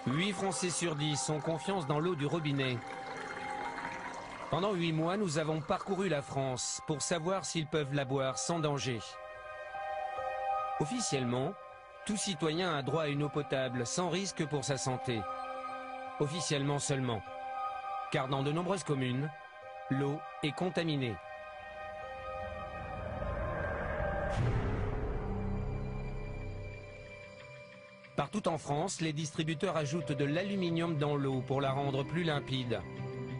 8 Français sur 10 ont confiance dans l'eau du robinet. Pendant 8 mois, nous avons parcouru la France pour savoir s'ils peuvent la boire sans danger. Officiellement, tout citoyen a droit à une eau potable sans risque pour sa santé. Officiellement seulement. Car dans de nombreuses communes, l'eau est contaminée. Partout en France, les distributeurs ajoutent de l'aluminium dans l'eau pour la rendre plus limpide.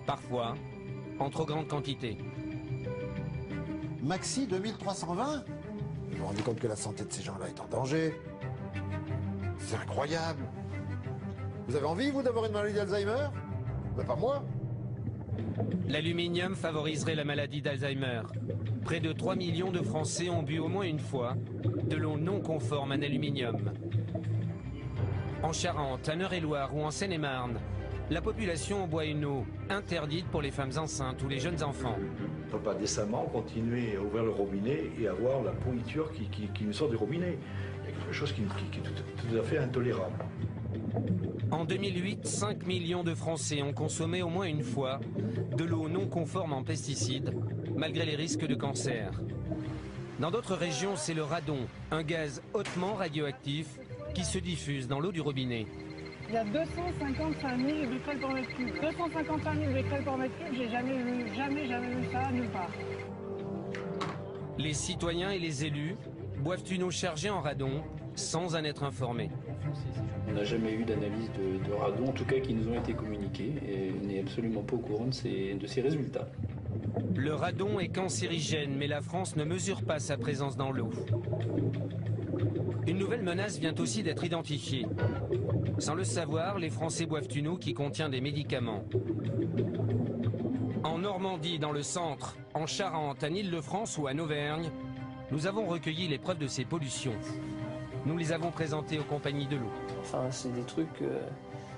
Parfois, en trop grande quantité. Maxi 2320 ? Vous vous rendez compte que la santé de ces gens-là est en danger? C'est incroyable. Vous avez envie, vous, d'avoir une maladie d'Alzheimer? Ben, pas moi. L'aluminium favoriserait la maladie d'Alzheimer. Près de 3 millions de Français ont bu au moins une fois de l'eau non conforme en aluminium. En Charente, à Eure-et-Loir ou en Seine-et-Marne, la population boit une eau interdite pour les femmes enceintes ou les jeunes enfants. On ne peut pas décemment continuer à ouvrir le robinet et avoir la pourriture qui nous sort du robinet. Il y a quelque chose qui est tout à fait intolérable. En 2008, 5 millions de Français ont consommé au moins une fois de l'eau non conforme en pesticides, malgré les risques de cancer. Dans d'autres régions, c'est le radon, un gaz hautement radioactif qui se diffuse dans l'eau du robinet. Il y a 255 000 becquerels par mètre cube. 255 000 becquerels par mètre cube, j'ai jamais vu ça nulle part. Les citoyens et les élus boivent une eau chargée en radon sans en être informés. On n'a jamais eu d'analyse de radon, en tout cas qui nous ont été communiqués, et on n'est absolument pas au courant de ces résultats. Le radon est cancérigène, mais la France ne mesure pas sa présence dans l'eau. Une nouvelle menace vient aussi d'être identifiée. Sans le savoir, les Français boivent une eau qui contient des médicaments. En Normandie, dans le centre, en Charente, en Île-de-France ou en Auvergne, nous avons recueilli les preuves de ces pollutions. Nous les avons présentées aux compagnies de l'eau. Enfin, c'est des trucs,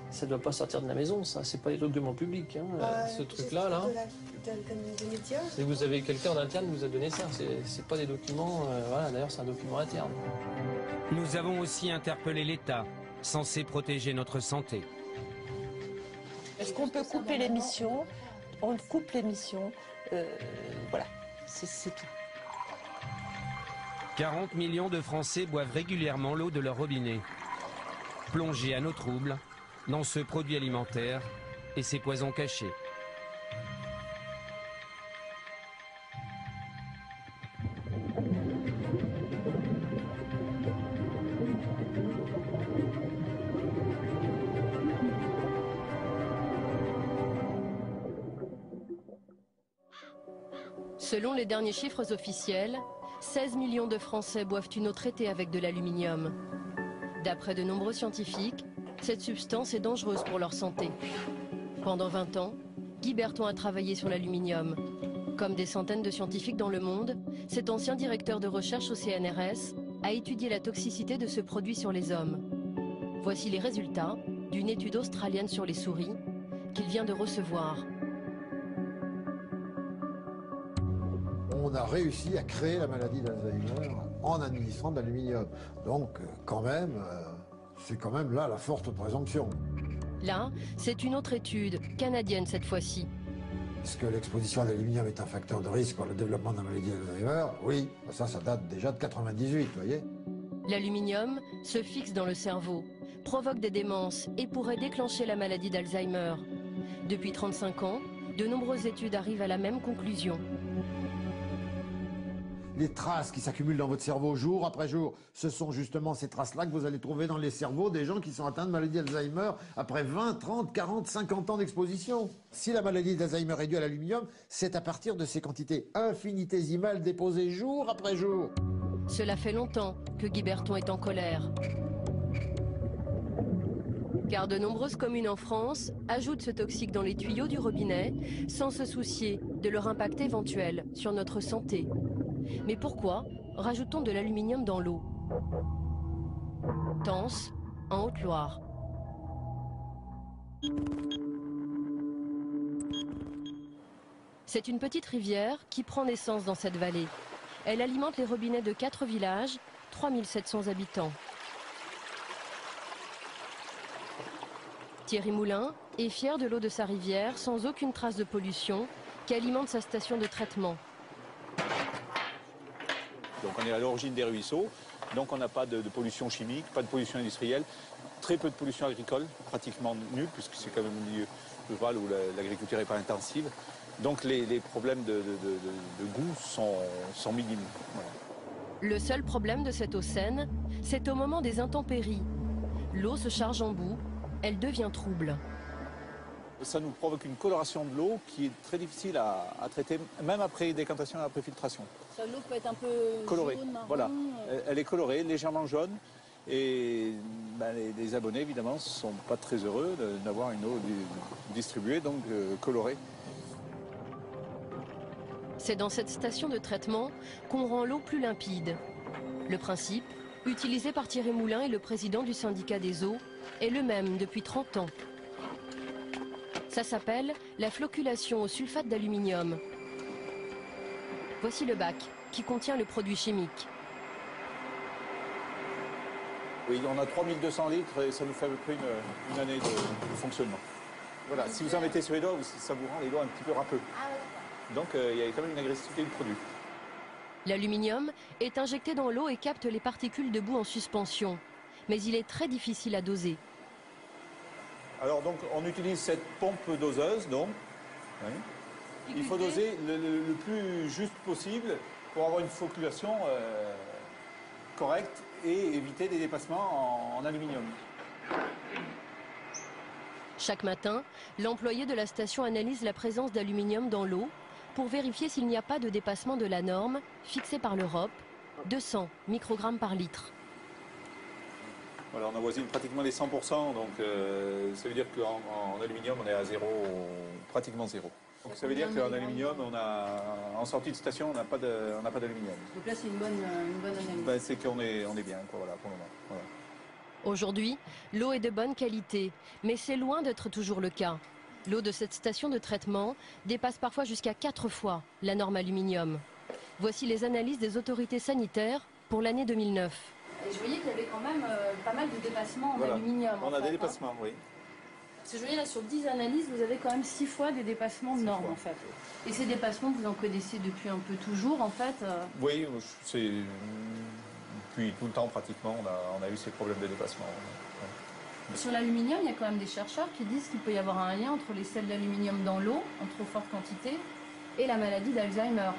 ça ne doit pas sortir de la maison, ça. C'est pas des documents publics. Hein. Ce truc-là, là. Et vous avez quelqu'un en interne qui vous a donné ça. C'est pas des documents. Voilà, d'ailleurs, c'est un document interne. Nous avons aussi interpellé l'État, censé protéger notre santé. Est-ce qu'on peut couper l'émission? On coupe l'émission. Voilà, c'est tout. 40 millions de Français boivent régulièrement l'eau de leur robinet. Plongés à nos troubles dans ce produit alimentaire et ses poisons cachés. Selon les derniers chiffres officiels, 16 millions de Français boivent une eau traitée avec de l'aluminium. D'après de nombreux scientifiques, cette substance est dangereuse pour leur santé. Pendant 20 ans, Guy Berton a travaillé sur l'aluminium. Comme des centaines de scientifiques dans le monde, cet ancien directeur de recherche au CNRS a étudié la toxicité de ce produit sur les hommes. Voici les résultats d'une étude australienne sur les souris qu'il vient de recevoir. On a réussi à créer la maladie d'Alzheimer en administrant de l'aluminium. Donc, quand même, c'est quand même là la forte présomption. Là, c'est une autre étude, canadienne cette fois-ci. Est-ce que l'exposition à l'aluminium est un facteur de risque pour le développement de la maladie d'Alzheimer? Oui, ça date déjà de 98, vous voyez. L'aluminium se fixe dans le cerveau, provoque des démences et pourrait déclencher la maladie d'Alzheimer. Depuis 35 ans, de nombreuses études arrivent à la même conclusion. Les traces qui s'accumulent dans votre cerveau jour après jour, ce sont justement ces traces-là que vous allez trouver dans les cerveaux des gens qui sont atteints de maladie d'Alzheimer après 20, 30, 40, 50 ans d'exposition. Si la maladie d'Alzheimer est due à l'aluminium, c'est à partir de ces quantités infinitésimales déposées jour après jour. Cela fait longtemps que Guy Berton est en colère. Car de nombreuses communes en France ajoutent ce toxique dans les tuyaux du robinet sans se soucier de leur impact éventuel sur notre santé. Mais pourquoi rajoute-t-on de l'aluminium dans l'eau? Tence, en Haute-Loire. C'est une petite rivière qui prend naissance dans cette vallée. Elle alimente les robinets de 4 villages, 3700 habitants. Thierry Moulin est fier de l'eau de sa rivière, sans aucune trace de pollution, qui alimente sa station de traitement. Donc on est à l'origine des ruisseaux, donc on n'a pas de pollution chimique, pas de pollution industrielle, très peu de pollution agricole, pratiquement nulle, puisque c'est quand même un milieu rural où l'agriculture n'est pas intensive. Donc les problèmes de goût sont minimes. Voilà. Le seul problème de cette eau saine, c'est au moment des intempéries. L'eau se charge en boue, elle devient trouble. Ça nous provoque une coloration de l'eau qui est très difficile à traiter, même après décantation et après filtration. L'eau peut être un peu colorée. Jaune, marron. Voilà, elle est colorée, légèrement jaune. Et les abonnés, évidemment, ne sont pas très heureux d'avoir une eau distribuée, donc colorée. C'est dans cette station de traitement qu'on rend l'eau plus limpide. Le principe, utilisé par Thierry Moulin et le président du syndicat des eaux, est le même depuis 30 ans. Ça s'appelle la floculation au sulfate d'aluminium. Voici le bac qui contient le produit chimique. Oui, on a 3200 litres et ça nous fait à peu près une année de fonctionnement. Voilà, si vous en mettez sur les doigts, ça vous rend les doigts un petit peu râpeux. Donc il y a quand même une agressivité du produit. L'aluminium est injecté dans l'eau et capte les particules de boue en suspension. Mais il est très difficile à doser. Alors donc on utilise cette pompe doseuse, donc. Oui. Il faut doser le plus juste possible pour avoir une floculation correcte et éviter des dépassements en aluminium. Chaque matin, l'employé de la station analyse la présence d'aluminium dans l'eau pour vérifier s'il n'y a pas de dépassement de la norme fixée par l'Europe, 200 microgrammes par litre. Voilà, on avoisine pratiquement les 100%, donc ça veut dire qu'en aluminium, on est à zéro, pratiquement zéro. Donc ça veut dire qu'en aluminium, en sortie de station, on n'a pas d'aluminium. Donc là, c'est une bonne analyse. C'est qu'on est bien, quoi, voilà, pour le moment. Voilà. Aujourd'hui, l'eau est de bonne qualité, mais c'est loin d'être toujours le cas. L'eau de cette station de traitement dépasse parfois jusqu'à 4 fois la norme aluminium. Voici les analyses des autorités sanitaires pour l'année 2009. Et je voyais qu'il y avait quand même pas mal de dépassements en aluminium. On a des dépassements, oui. Parce que je voyais là sur 10 analyses, vous avez quand même 6 fois des dépassements de normes en fait. Et ces dépassements, vous en connaissez depuis un peu toujours en fait Oui, c'est depuis tout le temps pratiquement, on a eu ces problèmes de dépassement. Ouais. Sur l'aluminium, il y a quand même des chercheurs qui disent qu'il peut y avoir un lien entre les sels d'aluminium dans l'eau, en trop forte quantité, et la maladie d'Alzheimer.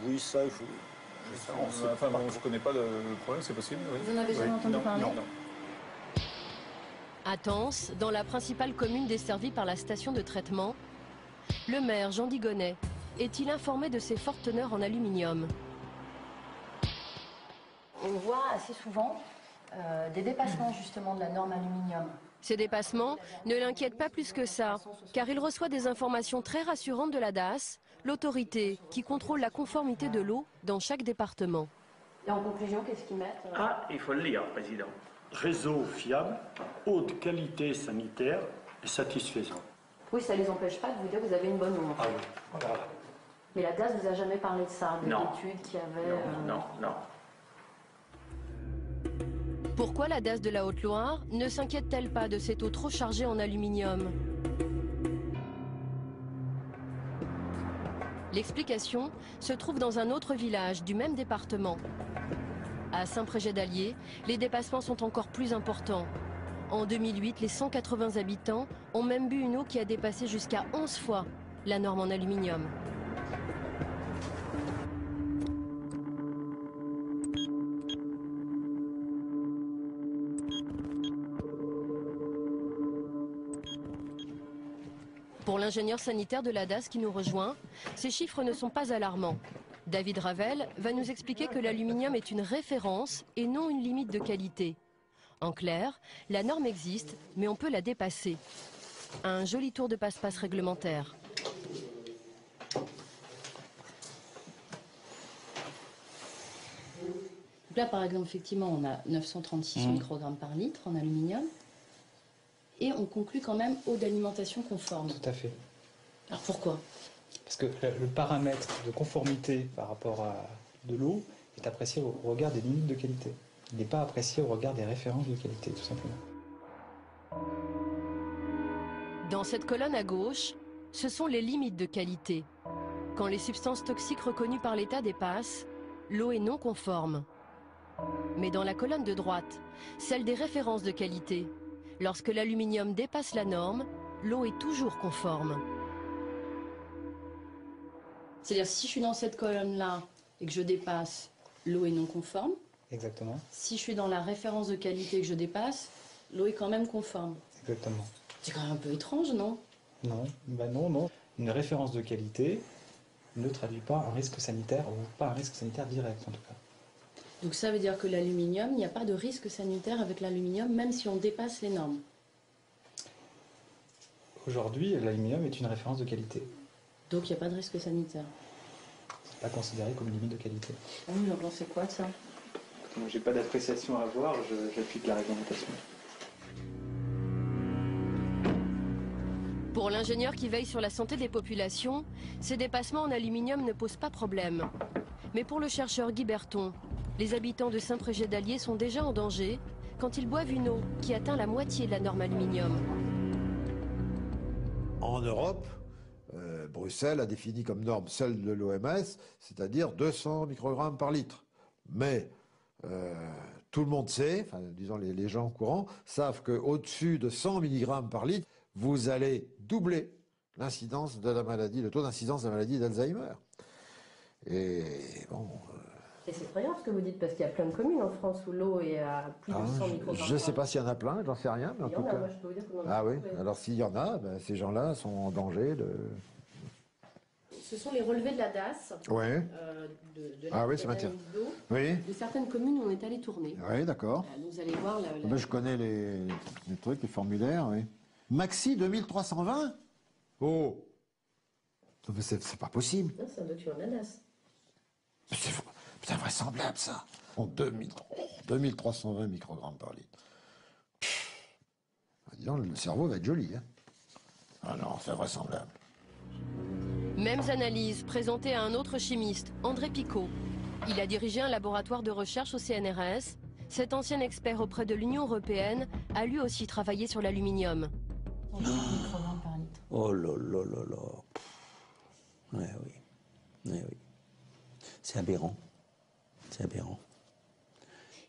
Oui, ça, je ne connais pas le problème, c'est possible. Oui. Vous n'en avez jamais entendu parler? Non. À Tence, dans la principale commune desservie par la station de traitement, le maire Jean Digonnet est-il informé de ces fortes teneurs en aluminium? On voit assez souvent des dépassements justement de la norme aluminium. Ces dépassements ne l'inquiètent pas plus que ça, car il reçoit des informations très rassurantes de la DAS, l'autorité qui contrôle la conformité de l'eau dans chaque département. Et en conclusion, qu'est-ce qu'ils mettent il faut le lire, Président. Réseau fiable, haute qualité sanitaire et satisfaisant. Oui, ça ne les empêche pas de vous dire que vous avez une bonne eau. Ah oui, voilà. Mais la DAS vous a jamais parlé de ça, de l'étude qui avait... Non. Pourquoi la DAS de la Haute-Loire ne s'inquiète-t-elle pas de cette eau trop chargée en aluminium? L'explication se trouve dans un autre village du même département. À Saint-Prégé-d'Allier, les dépassements sont encore plus importants. En 2008, les 180 habitants ont même bu une eau qui a dépassé jusqu'à 11 fois la norme en aluminium. Pour l'ingénieur sanitaire de la DAS qui nous rejoint, ces chiffres ne sont pas alarmants. David Ravel va nous expliquer que l'aluminium est une référence et non une limite de qualité. En clair, la norme existe, mais on peut la dépasser. Un joli tour de passe-passe réglementaire. Donc là, par exemple, effectivement, on a 936 microgrammes par litre en aluminium. Et on conclut quand même eau d'alimentation conforme. Tout à fait. Alors pourquoi? Parce que le paramètre de conformité par rapport à de l'eau est apprécié au regard des limites de qualité. Il n'est pas apprécié au regard des références de qualité, tout simplement. Dans cette colonne à gauche, ce sont les limites de qualité. Quand les substances toxiques reconnues par l'État dépassent, l'eau est non conforme. Mais dans la colonne de droite, celle des références de qualité, lorsque l'aluminium dépasse la norme, l'eau est toujours conforme. C'est-à-dire si je suis dans cette colonne-là et que je dépasse, l'eau est non conforme. Exactement. Si je suis dans la référence de qualité et que je dépasse, l'eau est quand même conforme. Exactement. C'est quand même un peu étrange, non? Non, non. Une référence de qualité ne traduit pas un risque sanitaire, ou pas un risque sanitaire direct en tout cas. Donc ça veut dire que l'aluminium, il n'y a pas de risque sanitaire avec l'aluminium, même si on dépasse les normes. Aujourd'hui, l'aluminium est une référence de qualité. Donc il n'y a pas de risque sanitaire. C'est pas considéré comme une limite de qualité. Ah oui, j'en sais quoi de ça? Moi, j'ai pas d'appréciation à avoir, j'applique la réglementation. Pour l'ingénieur qui veille sur la santé des populations, ces dépassements en aluminium ne posent pas problème. Mais pour le chercheur Guy Berton, les habitants de Saint-Prégé-d'Allier sont déjà en danger quand ils boivent une eau qui atteint la moitié de la norme aluminium. En Europe, Bruxelles a défini comme norme celle de l'OMS, c'est-à-dire 200 microgrammes par litre. Mais tout le monde sait, enfin, disons les gens courants, savent qu'au-dessus de 100 mg par litre, vous allez doubler l'incidence de la maladie, le taux d'incidence de la maladie d'Alzheimer. Et bon... Et c'est effrayant ce que vous dites, parce qu'il y a plein de communes en France où l'eau est à plus de 100 microgrammes. Je ne sais pas s'il y en a plein, j'en sais rien, mais en tout cas... Moi, je peux vous dire qu'on en a Ah oui, trouvé. alors s'il y en a, ben, ces gens-là sont en danger de... Ce sont les relevés de la DAS, Ouais. de Ah oui, ça m'intéresse. d'eau, Oui. de certaines communes où on est allé tourner. Oui, d'accord. Vous allez voir la... Ben, je connais les trucs, les formulaires, oui. Maxi 2320 ? Oh, non, mais c'est pas possible. Non, c'est un document de la DAS. C'est invraisemblable, ça. En 2320 microgrammes par litre. Dis donc, le cerveau va être joli, hein. Ah non, c'est invraisemblable. Mêmes analyses présentées à un autre chimiste, André Picot. Il a dirigé un laboratoire de recherche au CNRS. Cet ancien expert auprès de l'Union européenne a lui aussi travaillé sur l'aluminium. microgrammes par litre. Oh là là là là. Ouais, oui. Ouais, oui. C'est aberrant. C'est aberrant.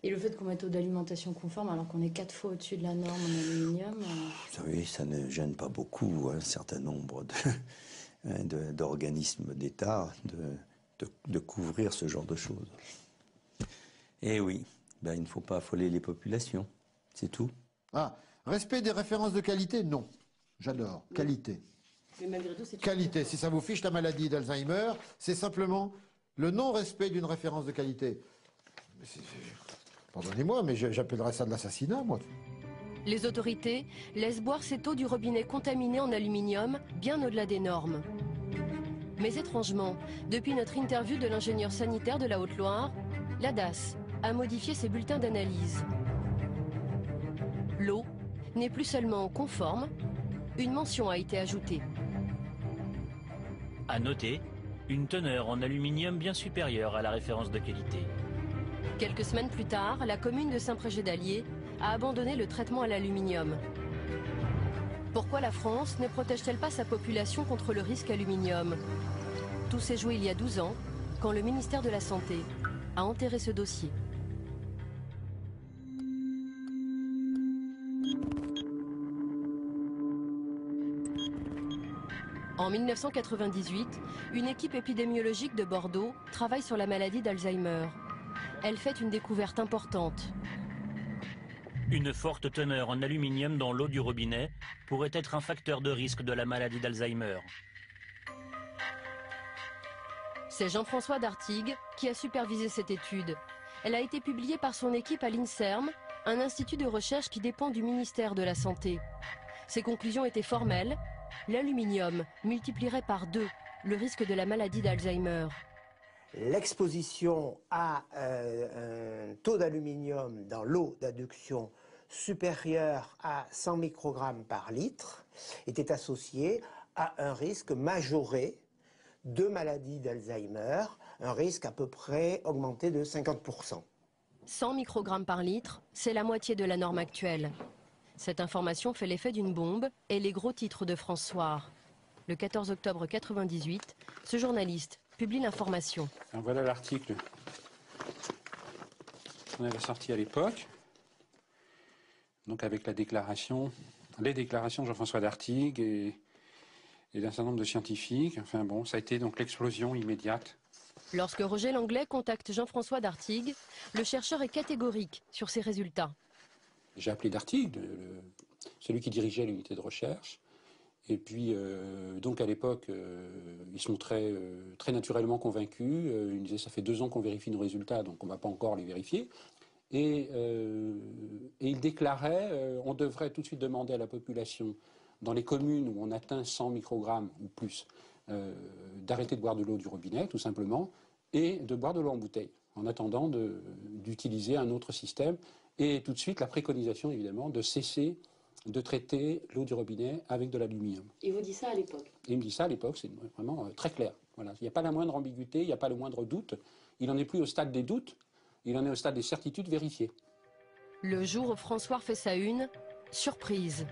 Et le fait qu'on mette eau d'alimentation conforme alors qu'on est 4 fois au-dessus de la norme en aluminium... Vous savez, ça ne gêne pas beaucoup un certain nombre d'organismes d'État de couvrir ce genre de choses. Et oui, ben, il ne faut pas affoler les populations, c'est tout. Ah, respect des références de qualité, non. J'adore. Qualité. Mais malgré tout, c'est... Qualité. Si ça vous fiche la maladie d'Alzheimer, c'est simplement le non-respect d'une référence de qualité. Pardonnez-moi, mais j'appellerais ça de l'assassinat, moi. Les autorités laissent boire cette eau du robinet contaminée en aluminium bien au-delà des normes. Mais étrangement, depuis notre interview de l'ingénieur sanitaire de la Haute-Loire, la DAS a modifié ses bulletins d'analyse. L'eau n'est plus seulement conforme, une mention a été ajoutée. À noter, une teneur en aluminium bien supérieure à la référence de qualité. Quelques semaines plus tard, la commune de Saint-Prégé-d'Allier a abandonné le traitement à l'aluminium. Pourquoi la France ne protège-t-elle pas sa population contre le risque aluminium? Tout s'est joué il y a 12 ans, quand le ministère de la Santé a enterré ce dossier. En 1998, une équipe épidémiologique de Bordeaux travaille sur la maladie d'Alzheimer. Elle fait une découverte importante. Une forte teneur en aluminium dans l'eau du robinet pourrait être un facteur de risque de la maladie d'Alzheimer. C'est Jean-François Dartigues qui a supervisé cette étude. Elle a été publiée par son équipe à l'INSERM, un institut de recherche qui dépend du ministère de la Santé. Ses conclusions étaient formelles. L'aluminium multiplierait par 2 le risque de la maladie d'Alzheimer. L'exposition à un taux d'aluminium dans l'eau d'adduction supérieur à 100 microgrammes par litre était associée à un risque majoré de maladie d'Alzheimer, un risque à peu près augmenté de 50%. 100 microgrammes par litre, c'est la moitié de la norme actuelle. Cette information fait l'effet d'une bombe et les gros titres de France Soir. Le 14 octobre 1998, ce journaliste publie l'information. Voilà l'article qu'on avait sorti à l'époque, donc avec les déclarations de Jean-François Dartigues et d'un certain nombre de scientifiques. Enfin bon, ça a été donc l'explosion immédiate. Lorsque Roger Langlais contacte Jean-François Dartigues, le chercheur est catégorique sur ses résultats. J'ai appelé Dartigues, celui qui dirigeait l'unité de recherche. Et puis, donc à l'époque, il se montrait très naturellement convaincu. Il me disait, ça fait 2 ans qu'on vérifie nos résultats, donc on ne va pas encore les vérifier. Et il déclarait, on devrait tout de suite demander à la population, dans les communes où on atteint 100 microgrammes ou plus, d'arrêter de boire de l'eau du robinet, tout simplement, et de boire de l'eau en bouteille, en attendant d'utiliser un autre système. Et tout de suite, la préconisation, évidemment, de cesser de traiter l'eau du robinet avec de l'aluminium. Il vous dit ça à l'époque? Il me dit ça à l'époque, c'est vraiment très clair. Voilà. Il n'y a pas la moindre ambiguïté, il n'y a pas le moindre doute. Il n'en est plus au stade des doutes, il en est au stade des certitudes vérifiées. Le jour où François fait sa une, surprise.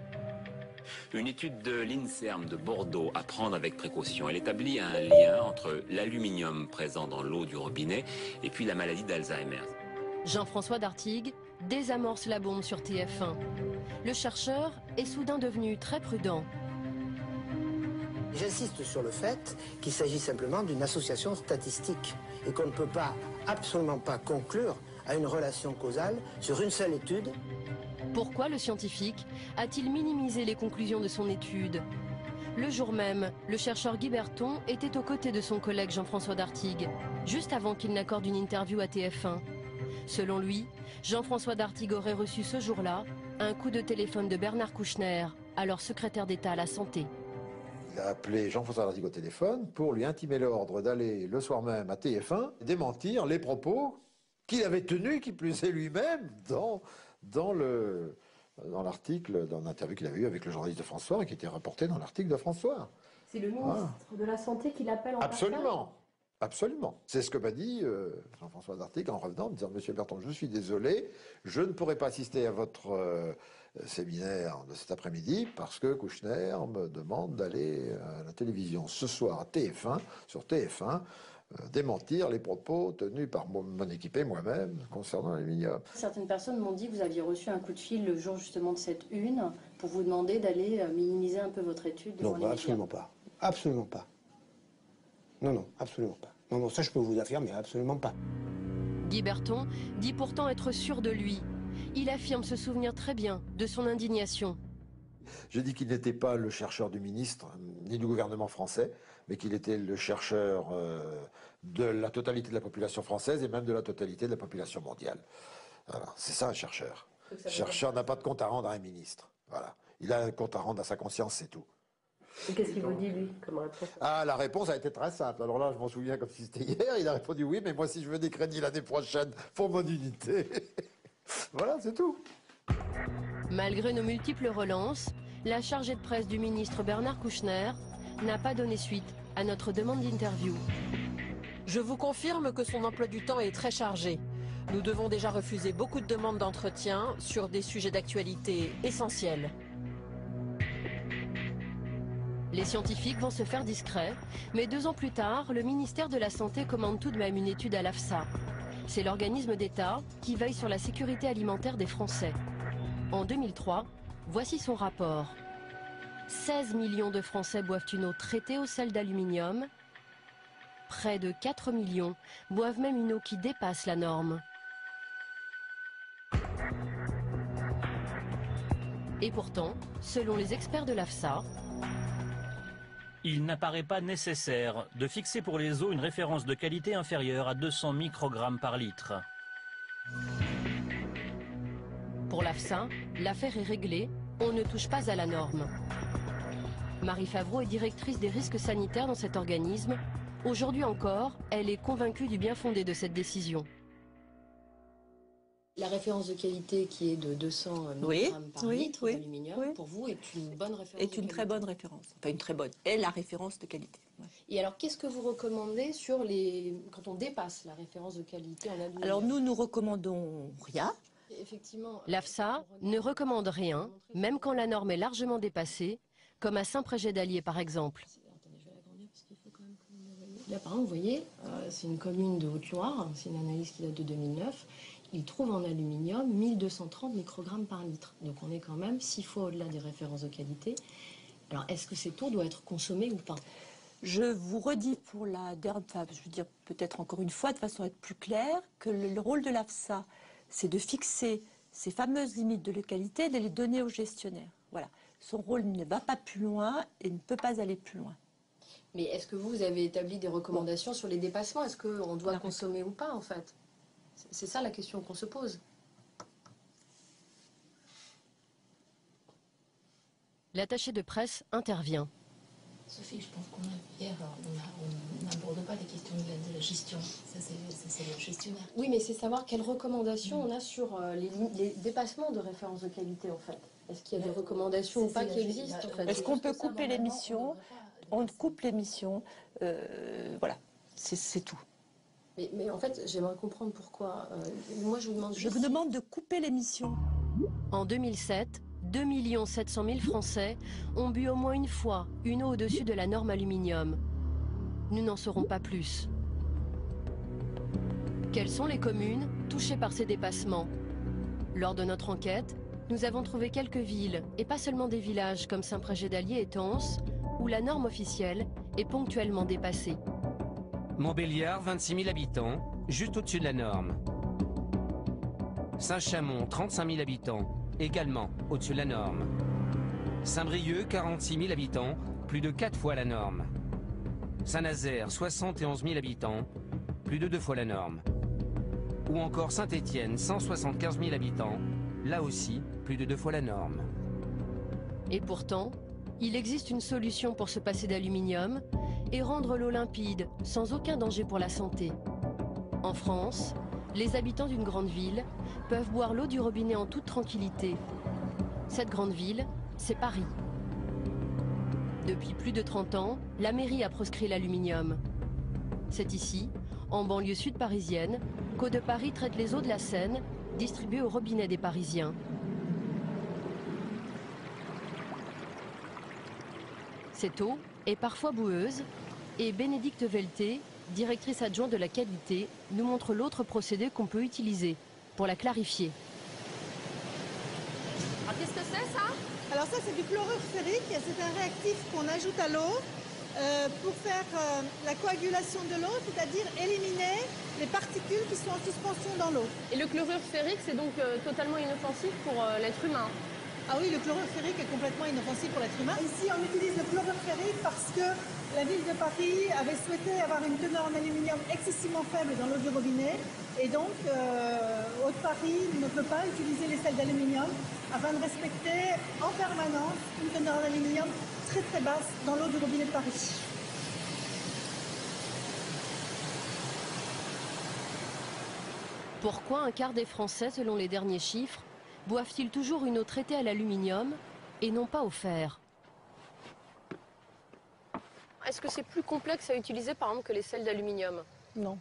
Une étude de l'INSERM de Bordeaux à prendre avec précaution. Elle établit un lien entre l'aluminium présent dans l'eau du robinet et puis la maladie d'Alzheimer. Jean-François Dartigues désamorce la bombe sur TF1. Le chercheur est soudain devenu très prudent. J'insiste sur le fait qu'il s'agit simplement d'une association statistique et qu'on ne peut pas, absolument pas conclure à une relation causale sur une seule étude. Pourquoi le scientifique a-t-il minimisé les conclusions de son étude? Le jour même, le chercheur Guy Berton était aux côtés de son collègue Jean-François Dartigues, juste avant qu'il n'accorde une interview à TF1. Selon lui, Jean-François Dartigues aurait reçu ce jour-là un coup de téléphone de Bernard Kouchner, alors secrétaire d'État à la Santé. Il a appelé Jean-François Dartigues au téléphone pour lui intimer l'ordre d'aller le soir même à TF1 et démentir les propos qu'il avait tenus, qui plus est lui-même, dans l'article, dans l'interview qu'il avait eu avec le journaliste de François, qui était rapporté dans l'article de François. C'est le ministre de la Santé qui l'appelle en personne? Absolument. Absolument. C'est ce que m'a dit Jean-François Dartigues en revenant, en me disant « Monsieur Berton, je suis désolé, je ne pourrai pas assister à votre séminaire de cet après-midi parce que Kouchner me demande d'aller à la télévision ce soir à TF1, sur TF1, démentir les propos tenus par mon équipe et moi-même concernant l'aluminium. » Certaines personnes m'ont dit que vous aviez reçu un coup de fil le jour justement de cette une pour vous demander d'aller minimiser un peu votre étude devant les médias. Absolument pas. Absolument pas. Non, absolument pas. Non, ça je peux vous affirmer, absolument pas. Guy Berton dit pourtant être sûr de lui. Il affirme se souvenir très bien de son indignation. J'ai dit qu'il n'était pas le chercheur du ministre, ni du gouvernement français, mais qu'il était le chercheur de la totalité de la population française et même de la totalité de la population mondiale. Voilà, c'est ça un chercheur. Le chercheur n'a pas de compte à rendre à un ministre. Voilà. Il a un compte à rendre à sa conscience, c'est tout. Et qu'est-ce qu'il vous dit, lui, comme réponse? Ah, la réponse a été très simple. Alors là, je m'en souviens comme si c'était hier. Il a répondu oui, mais moi, si je veux des crédits l'année prochaine pour mon unité. Voilà, c'est tout. Malgré nos multiples relances, la chargée de presse du ministre Bernard Kouchner n'a pas donné suite à notre demande d'interview. Je vous confirme que son emploi du temps est très chargé. Nous devons déjà refuser beaucoup de demandes d'entretien sur des sujets d'actualité essentiels. Les scientifiques vont se faire discrets, mais 2 ans plus tard, le ministère de la Santé commande tout de même une étude à l'AFSA. C'est l'organisme d'État qui veille sur la sécurité alimentaire des Français. En 2003, voici son rapport. 16 millions de Français boivent une eau traitée au sel d'aluminium. Près de 4 millions boivent même une eau qui dépasse la norme. Et pourtant, selon les experts de l'AFSA, il n'apparaît pas nécessaire de fixer pour les eaux une référence de qualité inférieure à 200 microgrammes par litre. Pour l'AFSA, l'affaire est réglée, on ne touche pas à la norme. Marie Favreau est directrice des risques sanitaires dans cet organisme. Aujourd'hui encore, elle est convaincue du bien fondé de cette décision. La référence de qualité qui est de 200 mg par litre d'aluminium, pour vous, est une bonne référence? Est une très bonne référence. Enfin, une très bonne. Est la référence de qualité. Ouais. Et alors, qu'est-ce que vous recommandez quand on dépasse la référence de qualité en aluminium? Alors, nous recommandons rien. L'AFSA ne recommande rien, même quand la norme est largement dépassée, comme à Saint-Prégé-d'Allier par exemple. Là, par exemple, vous voyez, c'est une commune de Haute-Loire, c'est une analyse qui date de 2009. Ils trouvent en aluminium 1230 microgrammes par litre. Donc on est quand même 6 fois au-delà des références de qualité. Alors est-ce que cette eau doit être consommée ou pas? Je vous redis pour la dernière fois, je veux dire peut-être encore une fois de façon à être plus claire, que le rôle de l'AFSA, c'est de fixer ces fameuses limites de qualité et de les donner aux gestionnaires. Voilà. Son rôle ne va pas plus loin et ne peut pas aller plus loin. Mais est-ce que vous avez établi des recommandations sur les dépassements? Est-ce qu'on doit consommer ou pas, en fait? C'est ça la question qu'on se pose. L'attaché de presse intervient. Sophie, je pense qu'on n'aborde pas les questions de la gestion. Ça, c'est le gestionnaire. Oui, mais c'est savoir quelles recommandations on a sur les dépassements de référence de qualité, en fait. Est-ce qu'il y a des recommandations ou pas qui existent, en fait? Est-ce qu'on peut couper l'émission? On coupe l'émission, voilà, c'est tout. Mais en fait, j'aimerais comprendre pourquoi. Moi, je vous demande juste... Je vous demande de couper l'émission. En 2007, 2 700 000 Français ont bu au moins une fois une eau au-dessus de la norme aluminium. Nous n'en saurons pas plus. Quelles sont les communes touchées par ces dépassements? Lors de notre enquête, nous avons trouvé quelques villes, et pas seulement des villages comme Saint-Prégé-d'Allier et Tence, où la norme officielle est ponctuellement dépassée. Montbéliard, 26 000 habitants, juste au-dessus de la norme. Saint-Chamond, 35 000 habitants, également au-dessus de la norme. Saint-Brieuc, 46 000 habitants, plus de 4 fois la norme. Saint-Nazaire, 71 000 habitants, plus de 2 fois la norme. Ou encore Saint-Étienne, 175 000 habitants, là aussi, plus de 2 fois la norme. Et pourtant, il existe une solution pour se passer d'aluminium et rendre l'eau limpide, sans aucun danger pour la santé. En France, les habitants d'une grande ville peuvent boire l'eau du robinet en toute tranquillité. Cette grande ville, c'est Paris. Depuis plus de 30 ans, la mairie a proscrit l'aluminium. C'est ici, en banlieue sud parisienne, qu'Eau de Paris traite les eaux de la Seine, distribuées au robinet des Parisiens. Cette eau est parfois boueuse et Bénédicte Velté, directrice adjointe de la qualité, nous montre l'autre procédé qu'on peut utiliser pour la clarifier. Alors qu'est-ce que c'est ça? Alors ça c'est du chlorure ferrique, c'est un réactif qu'on ajoute à l'eau pour faire la coagulation de l'eau, c'est-à-dire éliminer les particules qui sont en suspension dans l'eau. Et le chlorure ferrique c'est donc totalement inoffensif pour l'être humain? Ah oui, le chlorure ferrique est complètement inoffensif pour l'être humain. Ici, on utilise le chlorure ferrique parce que la ville de Paris avait souhaité avoir une teneur en aluminium excessivement faible dans l'eau du robinet. Et donc, Haute-Paris ne peut pas utiliser les sels d'aluminium afin de respecter en permanence une teneur en aluminium très très basse dans l'eau du robinet de Paris. Pourquoi un quart des Français, selon les derniers chiffres, boivent-ils toujours une eau traitée à l'aluminium et non pas au fer? Est-ce que c'est plus complexe à utiliser par exemple que les sels d'aluminium? Non.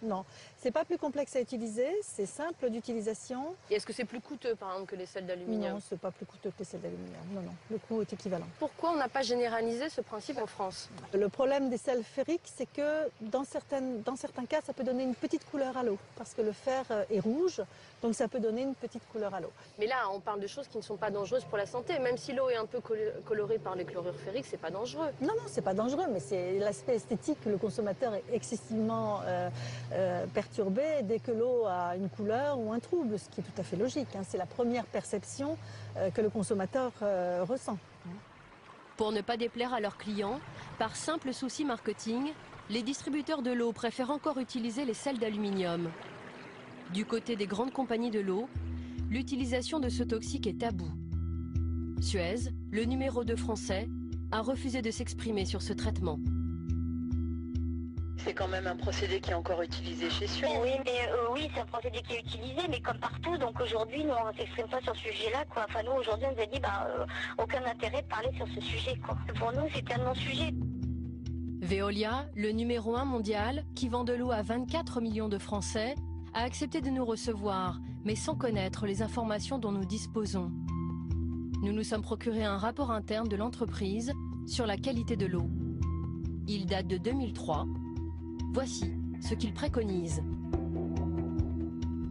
Non, c'est pas plus complexe à utiliser, c'est simple d'utilisation. Et est-ce que c'est plus coûteux par exemple que les sels d'aluminium? Non, c'est pas plus coûteux que les sels d'aluminium. Non, non, le coût est équivalent. Pourquoi on n'a pas généralisé ce principe en France? Le problème des sels ferriques, c'est que dans certains cas, ça peut donner une petite couleur à l'eau, parce que le fer est rouge, donc ça peut donner une petite couleur à l'eau. Mais là, on parle de choses qui ne sont pas dangereuses pour la santé. Même si l'eau est un peu colorée par les chlorures ferriques, c'est pas dangereux. Non, non, c'est pas dangereux, mais c'est l'aspect esthétique. Le consommateur est excessivement perturbé dès que l'eau a une couleur ou un trouble, ce qui est tout à fait logique. C'est la première perception que le consommateur ressent. Pour ne pas déplaire à leurs clients, par simple souci marketing, les distributeurs de l'eau préfèrent encore utiliser les sels d'aluminium. Du côté des grandes compagnies de l'eau, l'utilisation de ce toxique est tabou. Suez, le numéro 2 français, a refusé de s'exprimer sur ce traitement. C'est quand même un procédé qui est encore utilisé chez Suez. Oui, mais oui, c'est un procédé qui est utilisé, mais comme partout. Donc aujourd'hui, nous, on ne s'exprime pas sur ce sujet-là, quoi. Enfin, nous, aujourd'hui, on nous a dit, aucun intérêt de parler sur ce sujet, quoi. Pour nous, c'est un non-sujet. Veolia, le numéro 1 mondial, qui vend de l'eau à 24 millions de Français, a accepté de nous recevoir, mais sans connaître les informations dont nous disposons. Nous nous sommes procuré un rapport interne de l'entreprise sur la qualité de l'eau. Il date de 2003. Voici ce qu'il préconise.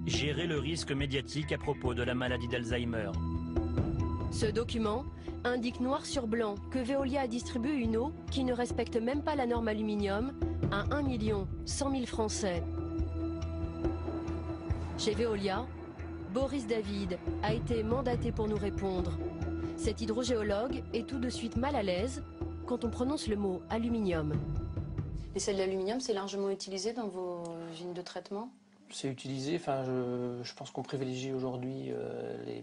Gérer le risque médiatique à propos de la maladie d'Alzheimer. Ce document indique noir sur blanc que Veolia a distribué une eau qui ne respecte même pas la norme aluminium à 1 100 000 Français. Chez Veolia, Boris David a été mandaté pour nous répondre. Cet hydrogéologue est tout de suite mal à l'aise quand on prononce le mot aluminium. Et celle d'aluminium, c'est largement utilisé dans vos usines de traitement? C'est utilisé, je pense qu'on privilégie aujourd'hui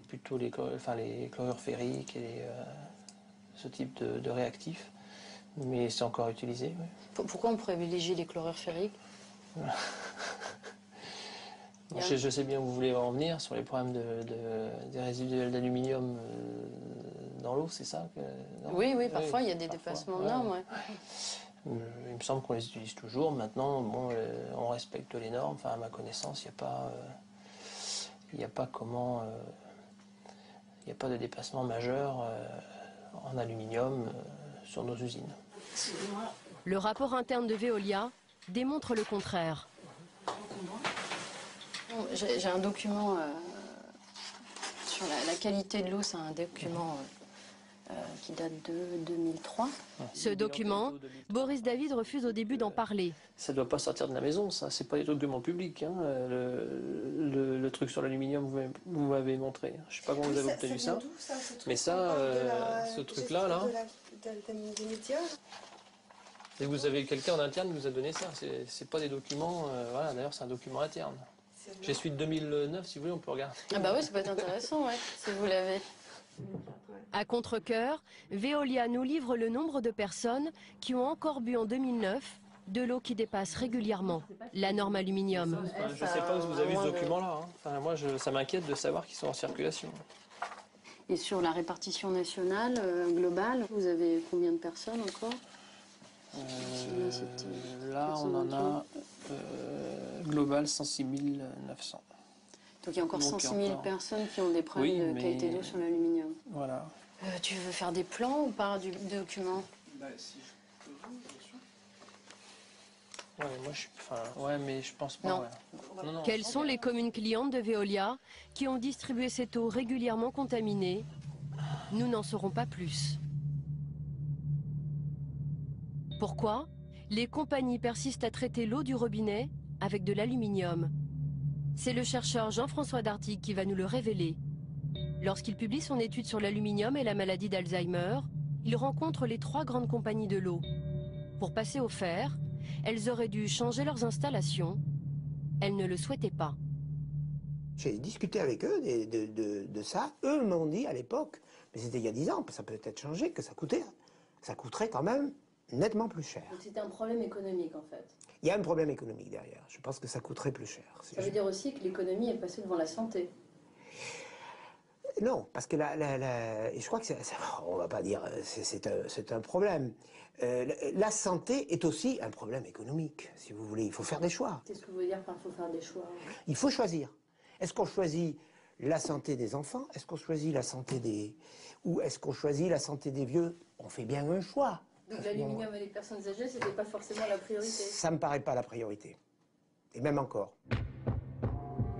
plutôt les chlorures ferriques et ce type de réactifs, mais c'est encore utilisé. Oui. Pourquoi on privilégie les chlorures ferriques? Je sais bien où vous voulez en venir, sur les problèmes des résidus d'aluminium dans l'eau, c'est ça Oui, parfois il y a des dépassements de normes. Ouais. Il me semble qu'on les utilise toujours. Maintenant, on respecte les normes. Enfin, à ma connaissance, il n'y a pas de dépassement majeur en aluminium sur nos usines. Le rapport interne de Veolia démontre le contraire. J'ai un document sur la qualité de l'eau, c'est un document qui date de 2003. Ce document, Boris David refuse au début d'en parler. Ça ne doit pas sortir de la maison, ça. C'est pas des documents publics. Hein. Le truc sur l'aluminium, vous m'avez montré. Je ne sais pas comment vous avez obtenu ça. Mais ça, ce truc-là, là. Et vous avez quelqu'un en interne qui vous a donné ça. C'est pas des documents. Voilà, d'ailleurs, c'est un document interne. J'ai celui de 2009, si vous voulez, on peut regarder. Ah bah oui, ça peut être intéressant, ouais, si vous l'avez. À contre-cœur, Veolia nous livre le nombre de personnes qui ont encore bu en 2009 de l'eau qui dépasse régulièrement la norme aluminium. Je ne sais pas où vous avez ce document-là. Hein. Enfin, moi, ça m'inquiète de savoir qu'ils sont en circulation. Et sur la répartition nationale, globale, vous avez combien de personnes encore? Là, on en a global 106 900. Donc il y a encore 106 000 personnes qui ont des problèmes de qualité d'eau sur l'aluminium. Voilà. Tu veux faire des plans ou pas du document? Si je peux, bien sûr. Ouais, mais je pense pas. Non. Ouais. Non. Quelles sont les communes clientes de Veolia qui ont distribué cette eau régulièrement contaminée? Nous n'en saurons pas plus. Pourquoi les compagnies persistent à traiter l'eau du robinet avec de l'aluminium? C'est le chercheur Jean-François Dartigue qui va nous le révéler. Lorsqu'il publie son étude sur l'aluminium et la maladie d'Alzheimer, il rencontre les 3 grandes compagnies de l'eau. Pour passer au fer, elles auraient dû changer leurs installations. Elles ne le souhaitaient pas. J'ai discuté avec eux de ça. Eux m'ont dit à l'époque, mais c'était il y a 10 ans, ça peut peut-être changé, que ça coûterait quand même nettement plus cher. Donc c'était un problème économique en fait. Il y a un problème économique derrière. Je pense que ça coûterait plus cher. Ça veut dire aussi que l'économie est passée devant la santé. Non, parce que je crois que on va pas dire c'est un problème. La santé est aussi un problème économique, si vous voulez. Il faut faire des choix. Qu'est-ce que vous voulez dire par il faut faire des choix? Il faut choisir. Est-ce qu'on choisit la santé des enfants? Est-ce qu'on choisit la santé des... Ou est-ce qu'on choisit la santé des vieux? On fait bien un choix. Donc l'aluminium et les personnes âgées, c'était pas forcément la priorité? Ça me paraît pas la priorité. Et même encore.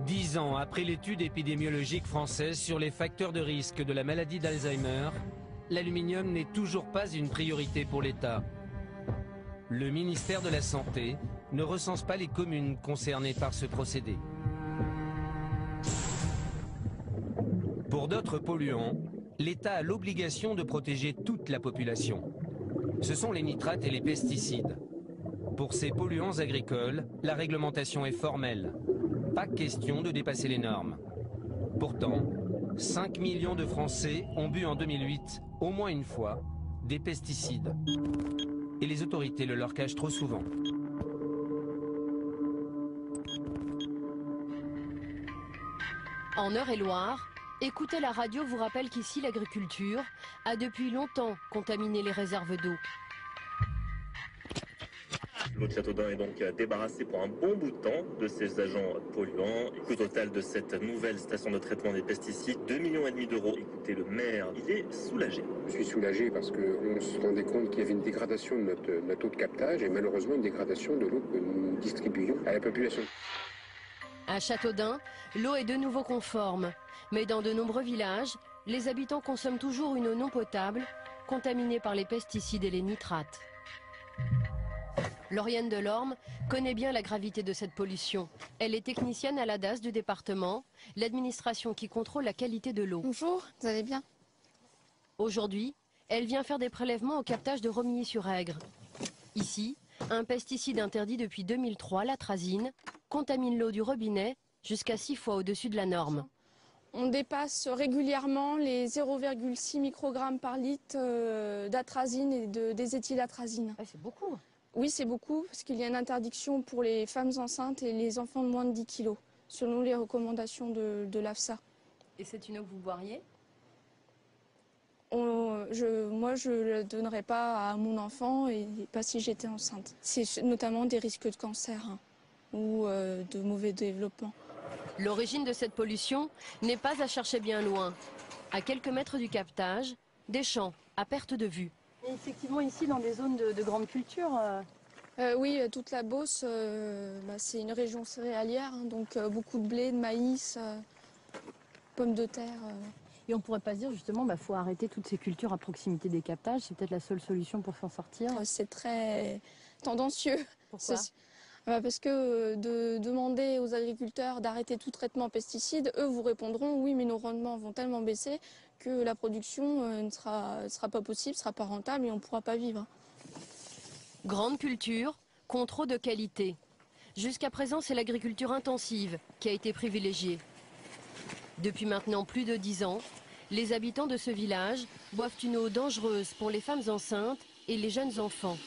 10 ans après l'étude épidémiologique française sur les facteurs de risque de la maladie d'Alzheimer, l'aluminium n'est toujours pas une priorité pour l'État. Le ministère de la Santé ne recense pas les communes concernées par ce procédé. Pour d'autres polluants, l'État a l'obligation de protéger toute la population. Ce sont les nitrates et les pesticides. Pour ces polluants agricoles, la réglementation est formelle. Pas question de dépasser les normes. Pourtant, 5 millions de Français ont bu en 2008, au moins une fois, des pesticides. Et les autorités le leur cachent trop souvent. En Eure-et-Loire, écouter la radio vous rappelle qu'ici l'agriculture a depuis longtemps contaminé les réserves d'eau. Claude Châteaudun est donc débarrassé pour un bon bout de temps de ces agents polluants. Au total de cette nouvelle station de traitement des pesticides, 2,5 millions d'euros. Écoutez, le maire, il est soulagé. Je suis soulagé parce qu'on se rendait compte qu'il y avait une dégradation de notre eau de captage et malheureusement une dégradation de l'eau que nous distribuons à la population. À Châteaudun, l'eau est de nouveau conforme. Mais dans de nombreux villages, les habitants consomment toujours une eau non potable, contaminée par les pesticides et les nitrates. Lauriane Delorme connaît bien la gravité de cette pollution. Elle est technicienne à la DAS du département, l'administration qui contrôle la qualité de l'eau. Bonjour, vous allez bien? Aujourd'hui, elle vient faire des prélèvements au captage de Romilly-sur-Aigre. Ici, un pesticide interdit depuis 2003, l'atrazine, contamine l'eau du robinet jusqu'à 6 fois au-dessus de la norme. On dépasse régulièrement les 0,6 microgrammes par litre d'atrazine et de déséthylatrazine. C'est beaucoup. Oui, c'est beaucoup, parce qu'il y a une interdiction pour les femmes enceintes et les enfants de moins de 10 kilos, selon les recommandations de l'AFSA. Et c'est une eau que vous boiriez? Moi, je ne la donnerais pas à mon enfant et pas si j'étais enceinte. C'est notamment des risques de cancer ou de mauvais développement. L'origine de cette pollution n'est pas à chercher bien loin. À quelques mètres du captage, des champs à perte de vue. Et effectivement, ici, dans des zones de grande culture. Oui, toute la Beauce, c'est une région céréalière, donc beaucoup de blé, de maïs, pommes de terre. Et on pourrait pas se dire justement, faut arrêter toutes ces cultures à proximité des captages, c'est peut-être la seule solution pour s'en sortir? C'est très tendancieux. Pourquoi? Parce que de demander aux agriculteurs d'arrêter tout traitement pesticides, eux vous répondront oui, mais nos rendements vont tellement baisser que la production ne sera pas possible, ne sera pas rentable et on ne pourra pas vivre. Grande culture, contre eau de qualité. Jusqu'à présent, c'est l'agriculture intensive qui a été privilégiée. Depuis maintenant plus de 10 ans, les habitants de ce village boivent une eau dangereuse pour les femmes enceintes et les jeunes enfants.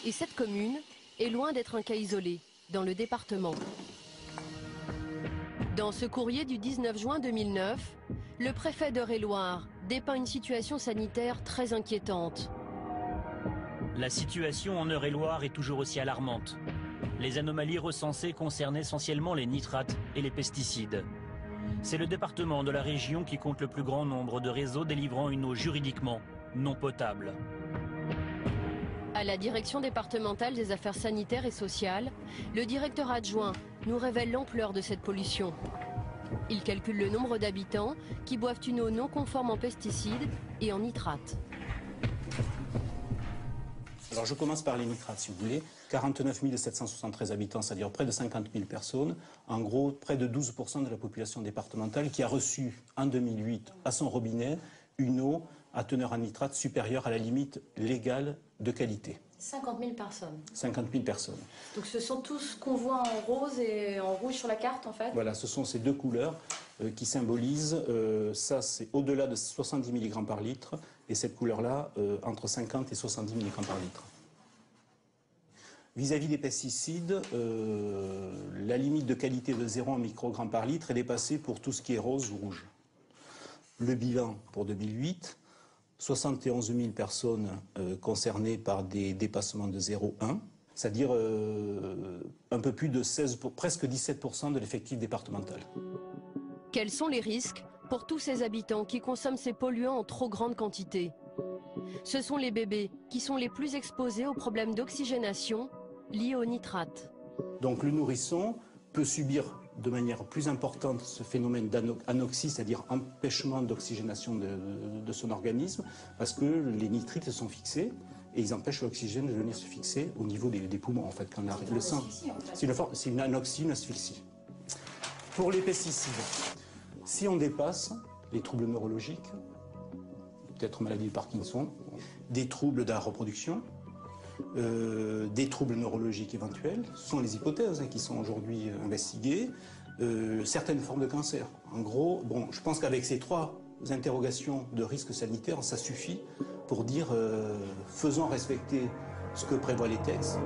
Et cette commune est loin d'être un cas isolé dans le département. Dans ce courrier du 19 juin 2009, le préfet d'Eure-et-Loir dépeint une situation sanitaire très inquiétante. La situation en Eure-et-Loir est toujours aussi alarmante. Les anomalies recensées concernent essentiellement les nitrates et les pesticides. C'est le département de la région qui compte le plus grand nombre de réseaux délivrant une eau juridiquement non potable. À la direction départementale des affaires sanitaires et sociales, le directeur adjoint nous révèle l'ampleur de cette pollution. Il calcule le nombre d'habitants qui boivent une eau non conforme en pesticides et en nitrates. Alors je commence par les nitrates, si vous voulez. 49 773 habitants, c'est-à-dire près de 50 000 personnes. En gros, près de 12% de la population départementale qui a reçu en 2008 à son robinet une eau à teneur en nitrate supérieure à la limite légale de qualité. 50 000 personnes. 50 000 personnes. Donc ce sont tous ce qu'on voit en rose et en rouge sur la carte en fait. Voilà, ce sont ces deux couleurs qui symbolisent, ça c'est au-delà de 70 mg par litre, et cette couleur-là, entre 50 et 70 mg par litre. Vis-à-vis des pesticides, la limite de qualité de 0 microgramme par litre est dépassée pour tout ce qui est rose ou rouge. Le bilan pour 2008, 71 000 personnes concernées par des dépassements de 0,1, c'est-à-dire un peu plus de presque 17% de l'effectif départemental. Quels sont les risques pour tous ces habitants qui consomment ces polluants en trop grande quantité? Ce sont les bébés qui sont les plus exposés aux problèmes d'oxygénation liés aux nitrates. Donc le nourrisson peut subir de manière plus importante ce phénomène d'anoxie, c'est-à-dire empêchement d'oxygénation de son organisme, parce que les nitrites sont fixés et ils empêchent l'oxygène de venir se fixer au niveau des poumons, en fait, quand on arrive le sang. C'est une anoxie, une asphyxie. Pour les pesticides, si on dépasse les troubles neurologiques, peut-être maladie de Parkinson, des troubles de la reproduction, des troubles neurologiques éventuels, ce sont les hypothèses qui sont aujourd'hui investiguées, certaines formes de cancer. En gros, bon, je pense qu'avec ces trois interrogations de risque sanitaire, ça suffit pour dire faisons respecter ce que prévoient les textes.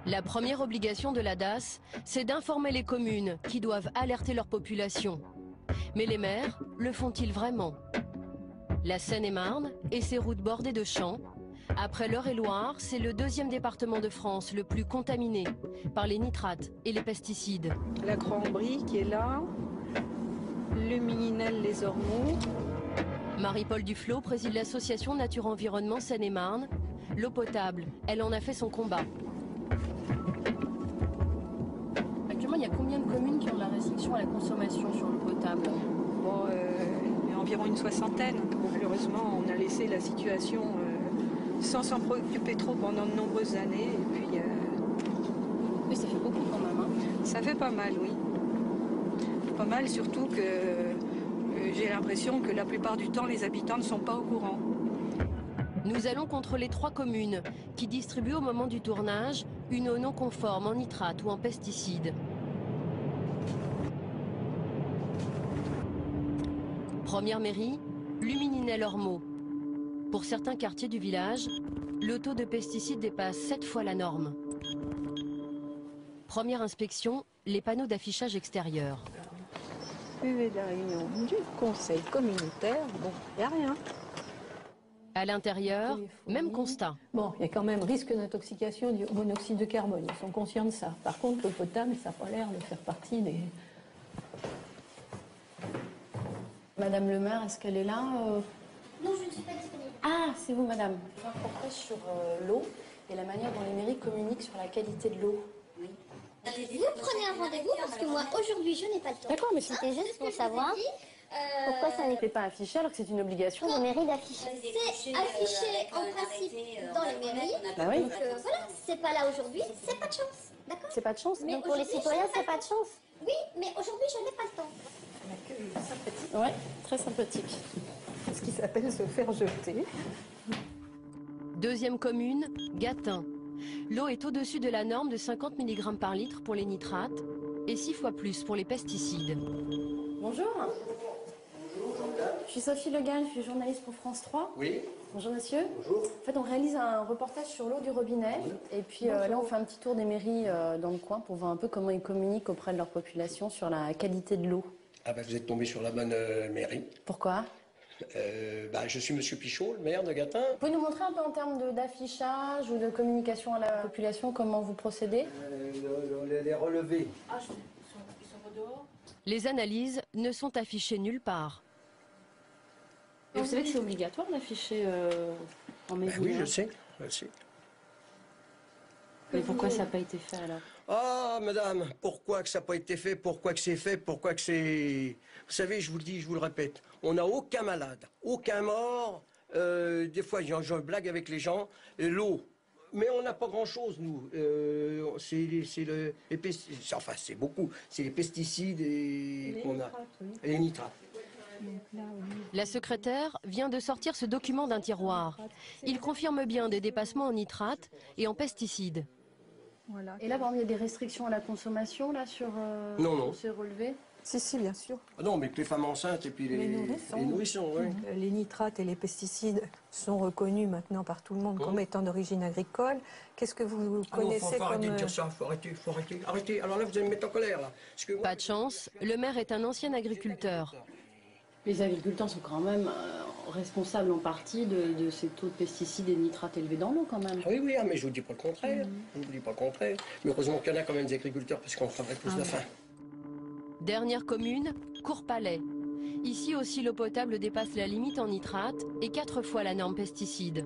La première obligation de la DAS, c'est d'informer les communes qui doivent alerter leur population. Mais les maires le font-ils vraiment? La Seine-et-Marne et ses routes bordées de champs Après l'Eure-et-Loire, c'est le deuxième département de France le plus contaminé par les nitrates et les pesticides. La Croix-en-Brie qui est là, le Mininel, les Ormeaux. Marie-Paul Duflot préside l'association Nature Environnement Seine-et-Marne. L'eau potable, elle en a fait son combat. Actuellement, il y a combien de communes qui ont de la restriction à la consommation sur l'eau potable? Bon, il y a environ une soixantaine. Bon, malheureusement, on a laissé la situation sans s'en préoccuper trop pendant de nombreuses années. Et puis, oui, ça fait beaucoup quand même. Hein. Ça fait pas mal, oui. Pas mal, surtout que j'ai l'impression que la plupart du temps, les habitants ne sont pas au courant. Nous allons contrôler 3 communes qui distribuent au moment du tournage une eau non conforme en nitrate ou en pesticides. Première mairie, Lumininel-Ormeaux. Pour certains quartiers du village, le taux de pesticides dépasse 7 fois la norme. Première inspection, les panneaux d'affichage extérieur. UV de la réunion du conseil communautaire, bon, il n'y a rien. À l'intérieur, même constat. Bon, il y a quand même risque d'intoxication du monoxyde de carbone, ils sont conscients de ça. Par contre, l'eau potable, ça n'a pas l'air de faire partie des... Madame le maire, est-ce qu'elle est là Non, je ne suis pas disponible. Ah, c'est vous, madame. Je vais faire un reportage sur l'eau et la manière dont les mairies communiquent sur la qualité de l'eau. Oui. Vous prenez un rendez-vous parce que moi, aujourd'hui, je n'ai pas le temps. D'accord, mais c'était juste pour savoir pourquoi ça n'était pas affiché alors que c'est une obligation de mairie d'afficher. C'est affiché en principe dans les mairies. Bah oui. Donc voilà, c'est pas là aujourd'hui, c'est pas de chance. D'accord. C'est pas de chance. Mais Donc pour les citoyens, c'est pas de chance. Oui, mais aujourd'hui, je n'ai pas le temps. Sympathique. Ouais, très sympathique. Ce qui s'appelle se faire jeter. Deuxième commune, Gatun. L'eau est au-dessus de la norme de 50 mg par litre pour les nitrates et 6 fois plus pour les pesticides. Bonjour. Je suis Sophie Le Gall, je suis journaliste pour France 3. Oui. Bonjour monsieur. Bonjour. En fait, on réalise un reportage sur l'eau du robinet. Et puis là, on fait un petit tour des mairies dans le coin pour voir un peu comment ils communiquent auprès de leur population sur la qualité de l'eau. Ah bah vous êtes tombé sur la bonne mairie. Pourquoi Je suis monsieur Pichot, le maire de Gatun. Vous pouvez nous montrer un peu en termes d'affichage ou de communication à la population comment vous procédez Les relevés. Ah, ils sont dehors. Les analyses ne sont affichées nulle part. Et vous savez que c'est obligatoire d'afficher en mairie? Oui, je sais. Je sais. Mais pourquoi ça n'a pas été fait alors? Ah, madame, pourquoi que ça n'a pas été fait? Pourquoi que c'est fait? Pourquoi que c'est... Vous savez, je vous le dis, je vous le répète, on n'a aucun malade, aucun mort. Des fois, je blague avec les gens. L'eau, mais on n'a pas grand-chose, nous. Les pesticides, enfin, c'est beaucoup. C'est les pesticides qu'on a. Et les nitrates. La secrétaire vient de sortir ce document d'un tiroir. Il confirme bien des dépassements en nitrates et en pesticides. Voilà. Et là, par exemple, il y a des restrictions à la consommation là, sur non. ces relevés? Si, bien sûr. Ah non, mais que les femmes enceintes et puis les nourrissons, oui. Les nitrates et les pesticides sont reconnus maintenant par tout le monde comme étant d'origine agricole. Qu'est-ce que vous connaissez faut arrêter de dire ça, faut arrêter. Alors là, vous allez me mettre en colère, là. Pas de chance, le maire est un ancien agriculteur. Les agriculteurs sont quand même responsables en partie de ces taux de pesticides et de nitrates élevés dans l'eau quand même. Oui, mais je vous dis pas le contraire. Je vous dis pas le contraire. Mais heureusement qu'il y en a quand même des agriculteurs parce qu'on travaille plus de faim. Dernière commune, Courpalais. Ici aussi, l'eau potable dépasse la limite en nitrate et 4 fois la norme pesticide.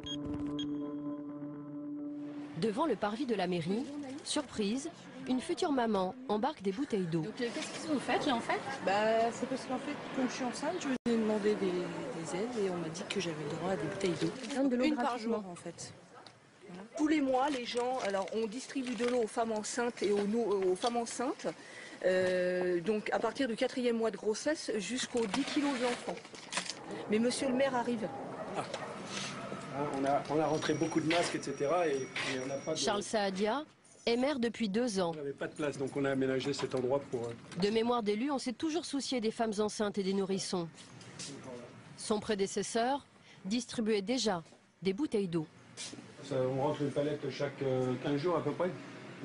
Devant le parvis de la mairie, surprise, une future maman embarque des bouteilles d'eau. Donc qu'est-ce que vous faites là en fait? C'est parce qu'en fait, comme je suis enceinte, je vous ai demandé des aides et on m'a dit que j'avais le droit à des bouteilles d'eau. Une par jour en fait. Voilà. Tous les mois, les gens, alors on distribue de l'eau aux femmes enceintes et aux femmes enceintes. Donc à partir du 4e mois de grossesse jusqu'aux 10 kilos d'enfants. Mais monsieur le maire arrive. On a rentré beaucoup de masques, etc. Et on n'a pas de... Charles Saadia est maire depuis 2 ans. On n'avait pas de place, donc on a aménagé cet endroit pour... De mémoire d'élu, on s'est toujours soucié des femmes enceintes et des nourrissons. Son prédécesseur distribuait déjà des bouteilles d'eau. On rentre une palette chaque 15 jours à peu près.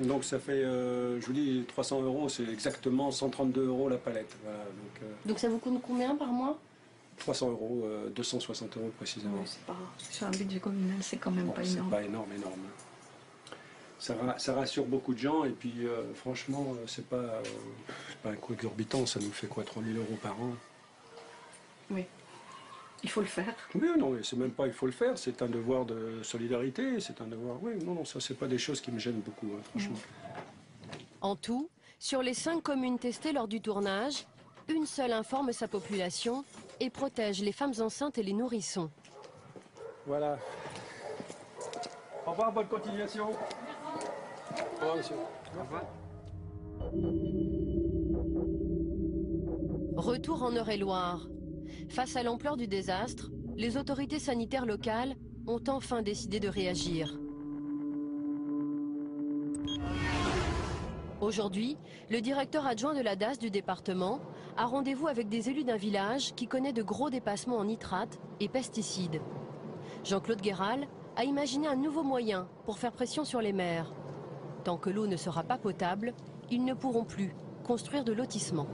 Donc ça fait, je vous dis, 300 €, c'est exactement 132 € la palette. Voilà, donc ça vous coûte combien par mois? 300 euros, 260 euros précisément. Oui, c'est pas, sur un budget communal, c'est quand même bon, pas énorme. C'est pas énorme. Ça rassure beaucoup de gens et puis franchement, c'est pas un coût exorbitant, ça nous fait quoi, 3 000 euros par an? Oui, il faut le faire. Oui, non, c'est même pas il faut le faire, c'est un devoir de solidarité, c'est un devoir, oui, non, ça c'est pas des choses qui me gênent beaucoup, hein, franchement. En tout, sur les 5 communes testées lors du tournage, une seule informe sa population et protège les femmes enceintes et les nourrissons. Voilà. Au revoir, bonne continuation. Au revoir, monsieur. Au revoir. Retour en Eure-et-Loire. Face à l'ampleur du désastre, les autorités sanitaires locales ont enfin décidé de réagir. Aujourd'hui, le directeur adjoint de la DAS du département a rendez-vous avec des élus d'un village qui connaît de gros dépassements en nitrates et pesticides. Jean-Claude Guéral a imaginé un nouveau moyen pour faire pression sur les maires. Tant que l'eau ne sera pas potable, ils ne pourront plus construire de lotissements.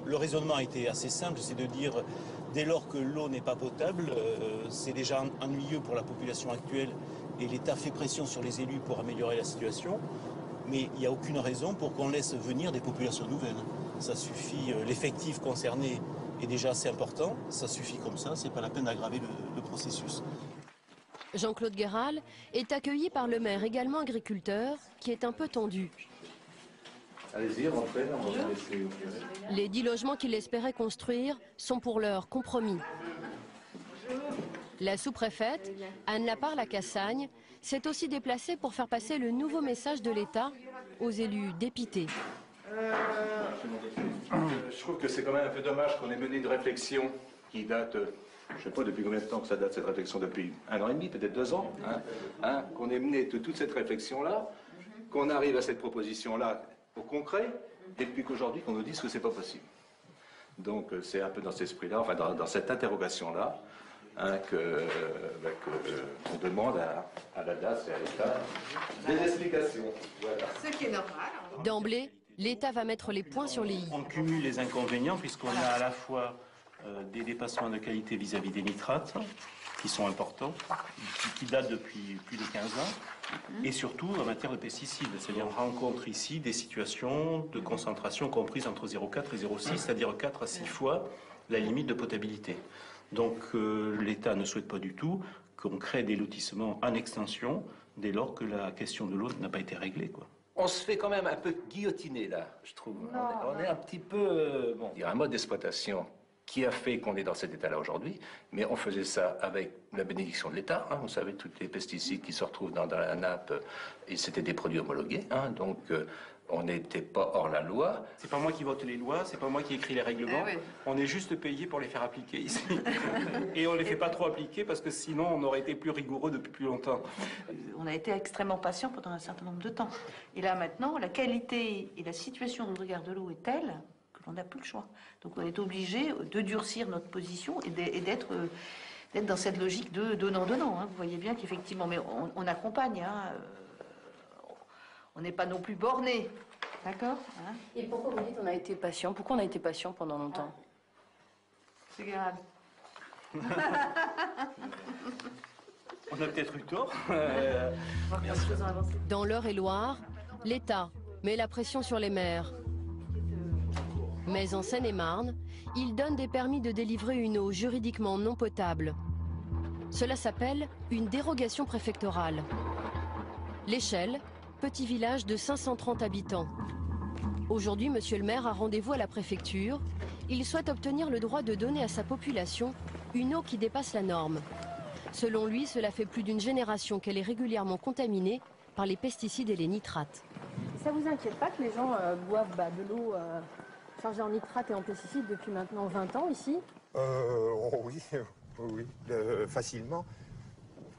Le raisonnement a été assez simple, c'est de dire, dès lors que l'eau n'est pas potable, c'est déjà ennuyeux pour la population actuelle et l'État fait pression sur les élus pour améliorer la situation. Mais il n'y a aucune raison pour qu'on laisse venir des populations nouvelles. Ça suffit, l'effectif concerné est déjà assez important, ça suffit comme ça, c'est pas la peine d'aggraver le processus. Jean-Claude Guéral est accueilli par le maire, également agriculteur, qui est un peu tendu. Allez-y, rentrez, on va vous laisser. Les 10 logements qu'il espérait construire sont pour l'heure compromis. La sous-préfète, Anne Laparre-Lacassagne, s'est aussi déplacée pour faire passer le nouveau message de l'État aux élus dépités. Je trouve que c'est quand même un peu dommage qu'on ait mené une réflexion qui date, je ne sais pas depuis combien de temps que ça date cette réflexion, depuis 1 an et demi, peut-être 2 ans, qu'on ait mené toute cette réflexion-là, qu'on arrive à cette proposition-là au concret, et puis qu'aujourd'hui qu'on nous dise que c'est pas possible. Donc c'est un peu dans cet esprit-là, enfin dans cette interrogation-là, qu'on demande à la DAS et à l'État des explications. Voilà. Ce qui est normal. D'emblée, l'État va mettre les points sur les i. On cumule les inconvénients puisqu'on a à la fois des dépassements de qualité vis-à-vis des nitrates, qui sont importants, qui datent depuis plus de 15 ans, et surtout en matière de pesticides. C'est-à-dire on rencontre ici des situations de concentration comprises entre 0,4 et 0,6, c'est-à-dire 4 à 6 fois la limite de potabilité. Donc l'État ne souhaite pas du tout qu'on crée des lotissements en extension dès lors que la question de l'eau n'a pas été réglée, quoi. On se fait quand même un peu guillotiner là, je trouve. On est un petit peu... bon, il y a un mode d'exploitation qui a fait qu'on est dans cet état-là aujourd'hui, mais on faisait ça avec la bénédiction de l'État. Vous savez, tous les pesticides qui se retrouvent dans la nappe, et c'était des produits homologués, donc on n'était pas hors la loi. C'est pas moi qui vote les lois, c'est pas moi qui écris les règlements. Oui. On est juste payé pour les faire appliquer ici. Et on les fait pas trop appliquer parce que sinon on aurait été plus rigoureux depuis plus longtemps. On a été extrêmement patient pendant un certain nombre de temps. Et là maintenant, la qualité et la situation de regard de l'eau est telle qu'on n'a plus le choix. Donc on est obligé de durcir notre position et d'être dans cette logique de donnant-donnant. Vous voyez bien qu'effectivement, mais on accompagne. On n'est pas non plus borné. D'accord. Et pourquoi vous dites qu'on a été patient? Pourquoi on a été patient pendant longtemps? C'est grave. On a peut-être eu tort. Dans l'Eure-et-Loire, l'État met la pression sur les maires. Mais en Seine-et-Marne, il donne des permis de délivrer une eau juridiquement non potable. Cela s'appelle une dérogation préfectorale. L'Échelle, petit village de 530 habitants. Aujourd'hui, monsieur le maire a rendez-vous à la préfecture. Il souhaite obtenir le droit de donner à sa population une eau qui dépasse la norme. Selon lui, cela fait plus d'une génération qu'elle est régulièrement contaminée par les pesticides et les nitrates. Ça vous inquiète pas que les gens boivent de l'eau chargée en nitrates et en pesticides depuis maintenant 20 ans ici? Oui, facilement.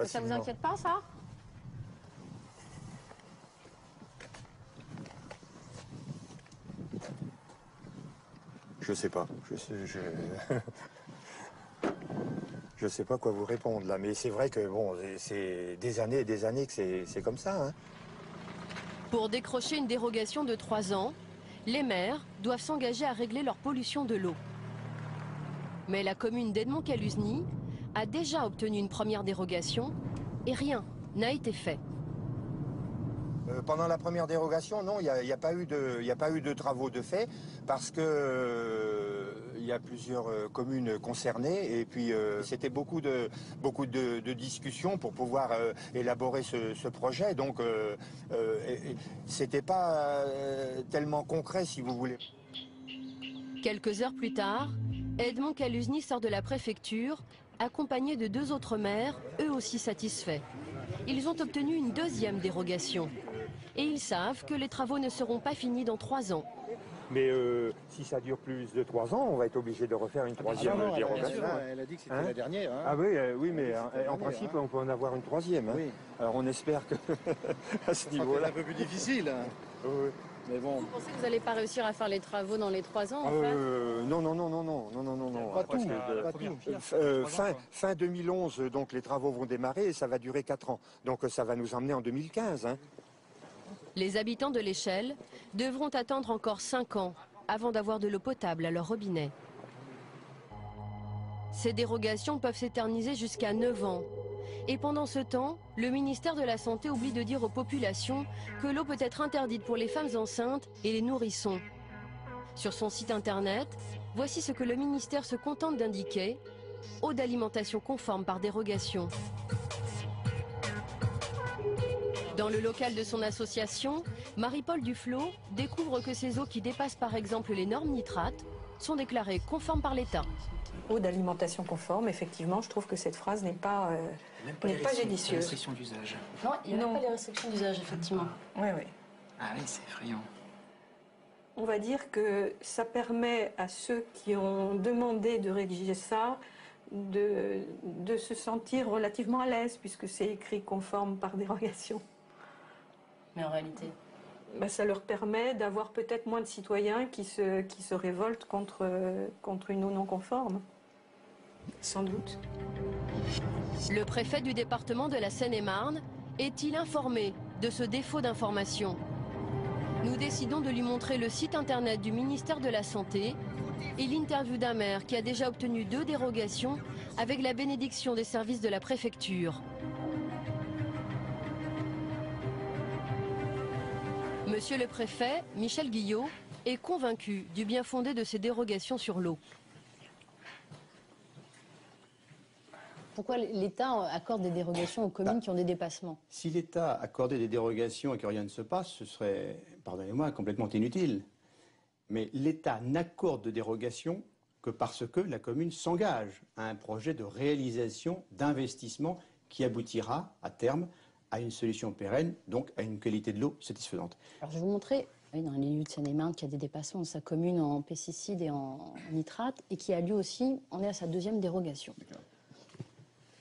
Ça vous inquiète pas, ça? Je sais pas. Je sais pas quoi vous répondre là, mais c'est vrai que bon, c'est des années et des années que c'est comme ça. Pour décrocher une dérogation de 3 ans, les maires doivent s'engager à régler leur pollution de l'eau. Mais la commune d'Edmond-Caluzny a déjà obtenu une première dérogation et rien n'a été fait. Pendant la première dérogation, non, il n'y a pas eu de travaux de fait parce que il y a plusieurs communes concernées et puis c'était beaucoup de discussions pour pouvoir élaborer ce projet. Donc c'était pas tellement concret, si vous voulez. Quelques heures plus tard, Edmond-Caluzny sort de la préfecture, accompagné de 2 autres maires, eux aussi satisfaits. Ils ont obtenu une deuxième dérogation. Et ils savent que les travaux ne seront pas finis dans 3 ans. Mais si ça dure plus de 3 ans, on va être obligé de refaire une troisième dérogation. Elle a dit que c'était la dernière. Hein. Ah oui, oui, mais en principe, on peut en avoir une troisième. Hein. Oui. Alors on espère que à ce niveau-là... C'est un peu plus difficile. Hein. Oui. Mais bon. Vous pensez que vous n'allez pas réussir à faire les travaux dans les 3 ans en fait? Non. Pas tout. Fin 2011, donc les travaux vont démarrer et ça va durer 4 ans. Donc ça va nous emmener en 2015. Hein. Les habitants de l'Échelle devront attendre encore 5 ans avant d'avoir de l'eau potable à leur robinet. Ces dérogations peuvent s'éterniser jusqu'à 9 ans. Et pendant ce temps, le ministère de la Santé oublie de dire aux populations que l'eau peut être interdite pour les femmes enceintes et les nourrissons. Sur son site internet, voici ce que le ministère se contente d'indiquer: eau d'alimentation conforme par dérogation. Dans le local de son association, Marie-Paul Duflot découvre que ces eaux qui dépassent par exemple les normes nitrates sont déclarées conformes par l'État. Eau d'alimentation conforme, effectivement, je trouve que cette phrase n'est pas judicieuse. Restriction d'usage. Non, il n'y a pas les restrictions d'usage, effectivement. Oui. Ah oui, c'est effrayant. On va dire que ça permet à ceux qui ont demandé de rédiger ça de se sentir relativement à l'aise, puisque c'est écrit conforme par dérogation. Mais en réalité ça leur permet d'avoir peut-être moins de citoyens qui se révoltent contre une eau non conforme. Sans doute. Le préfet du département de la Seine-et-Marne est-il informé de ce défaut d'information? Nous décidons de lui montrer le site internet du ministère de la Santé et l'interview d'un maire qui a déjà obtenu 2 dérogations avec la bénédiction des services de la préfecture. Monsieur le préfet, Michel Guillot, est convaincu du bien fondé de ces dérogations sur l'eau. Pourquoi l'État accorde des dérogations aux communes qui ont des dépassements? Si l'État accordait des dérogations et que rien ne se passe, ce serait, pardonnez-moi, complètement inutile. Mais l'État n'accorde de dérogation que parce que la commune s'engage à un projet de réalisation, d'investissement qui aboutira à terme à une solution pérenne, donc à une qualité de l'eau satisfaisante. Alors je vais vous montrer, dans les lieux de Seine-et-Marne, qu'il y a des dépassements dans sa commune en pesticides et en nitrates, et qui a lui aussi, on est à sa 2e dérogation.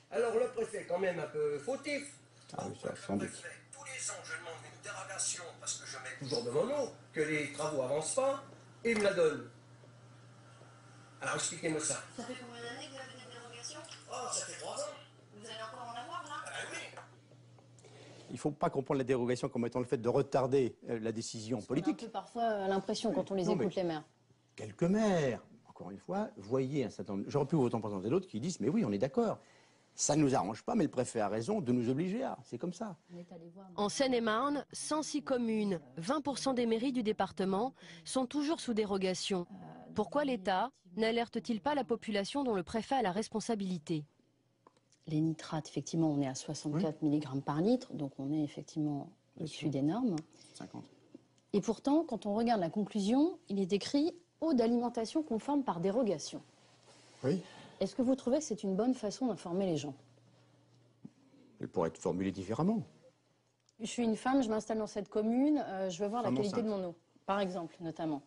Alors le préfet est quand même un peu fautif. Ah oui, ça, sans doute. Tous les ans, je demande une dérogation parce que je mets toujours de mon nom, que les travaux avancent pas, et il me la donne. Alors expliquez-moi ça. Ça fait combien d'années que vous avez des dérogations? Oh, ça fait 3 ans. Vous allez encore en avoir là? Oui. Il ne faut pas comprendre la dérogation comme étant le fait de retarder la décision politique. On a un peu parfois l'impression quand on les écoute, les maires. Quelques maires, encore une fois, voyez un certain nombre... J'aurais pu autant présenter d'autres qui disent « mais oui, on est d'accord, ça ne nous arrange pas, mais le préfet a raison de nous obliger à... » C'est comme ça. En Seine-et-Marne, 106 communes, 20% des mairies du département sont toujours sous dérogation. Pourquoi l'État n'alerte-t-il pas la population dont le préfet a la responsabilité? Les nitrates, effectivement, on est à 64 mg par litre, donc on est effectivement au-dessus des normes. 50. Et pourtant, quand on regarde la conclusion, il est écrit « eau d'alimentation conforme par dérogation ». Oui. Est-ce que vous trouvez que c'est une bonne façon d'informer les gens? Elle pourrait être formulée différemment. Je suis une femme, je m'installe dans cette commune, je veux voir la qualité de mon eau, par exemple, notamment.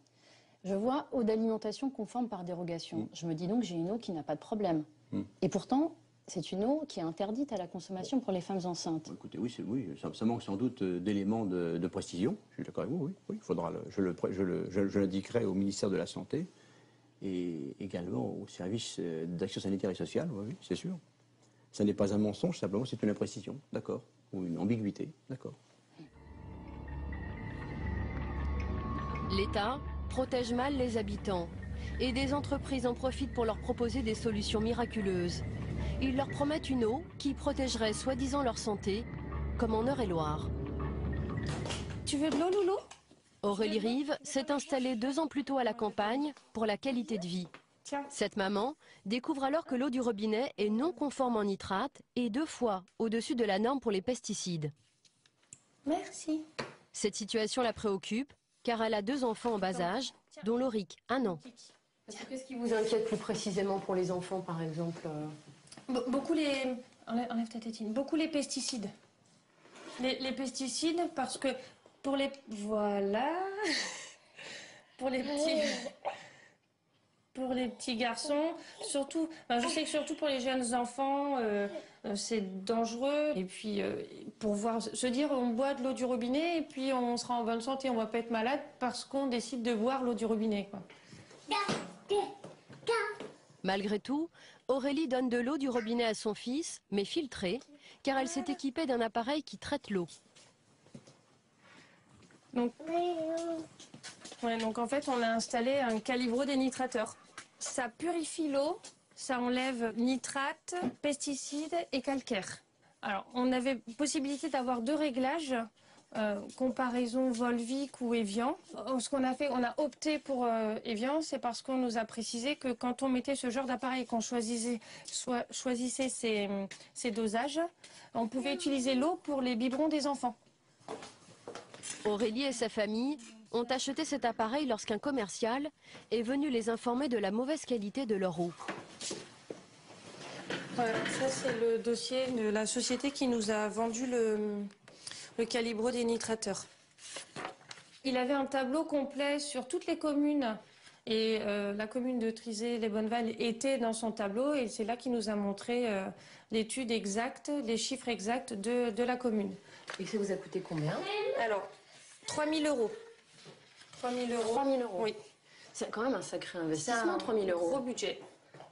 Je vois eau d'alimentation conforme par dérogation. Je me dis donc j'ai une eau qui n'a pas de problème. Et pourtant, c'est une eau qui est interdite à la consommation pour les femmes enceintes. Écoutez, oui, ça manque sans doute d'éléments de précision. Je suis d'accord avec vous, oui. Faudra je l'indiquerai au ministère de la Santé et également au service d'action sanitaire et sociale, oui, c'est sûr. Ça n'est pas un mensonge, simplement c'est une imprécision, d'accord, ou une ambiguïté, d'accord. L'État protège mal les habitants Et des entreprises en profitent pour leur proposer des solutions miraculeuses. Ils leur promettent une eau qui protégerait soi-disant leur santé, comme en Eure-et-Loire. Tu veux de l'eau, Loulou? Aurélie Rive s'est installée 2 ans plus tôt à la campagne pour la qualité de vie. Cette maman découvre alors que l'eau du robinet est non conforme en nitrate et 2 fois au-dessus de la norme pour les pesticides. Merci. Cette situation la préoccupe car elle a 2 enfants en bas âge, dont Lauric, 1 an. Qu'est-ce qui vous inquiète plus précisément pour les enfants, par exemple? Beaucoup les... Enlève ta tétine. Beaucoup les pesticides. Les pesticides parce que pour les... Voilà. Pour les petits... Pour les petits garçons, surtout, je sais que surtout pour les jeunes enfants, c'est dangereux. Et puis, pour se dire, on boit de l'eau du robinet et puis on sera en bonne santé, on va pas être malade parce qu'on décide de boire l'eau du robinet, quoi. Malgré tout, Aurélie donne de l'eau du robinet à son fils, mais filtrée, car elle s'est équipée d'un appareil qui traite l'eau. Donc en fait, on a installé un calibrodénitrateur. Ça purifie l'eau, ça enlève nitrate, pesticides et calcaire. Alors, on avait possibilité d'avoir 2 réglages, comparaison Volvic ou Evian. Ce qu'on a fait, on a opté pour Evian, c'est parce qu'on nous a précisé que quand on mettait ce genre d'appareil, qu'on choisissait ces dosages, on pouvait utiliser l'eau pour les biberons des enfants. Aurélie et sa famille ont acheté cet appareil lorsqu'un commercial est venu les informer de la mauvaise qualité de leur eau. Voilà, ça c'est le dossier de la société qui nous a vendu le calibrodénitrateur. Il avait un tableau complet sur toutes les communes et la commune de Trizay-les-Bonnevalles était dans son tableau et c'est là qu'il nous a montré l'étude exacte, les chiffres exacts de la commune. Et ça vous a coûté combien? Alors, 3 000 €. 3 000 €. 3 000 €. Oui. C'est quand même un sacré investissement, 3 000 €. Gros budget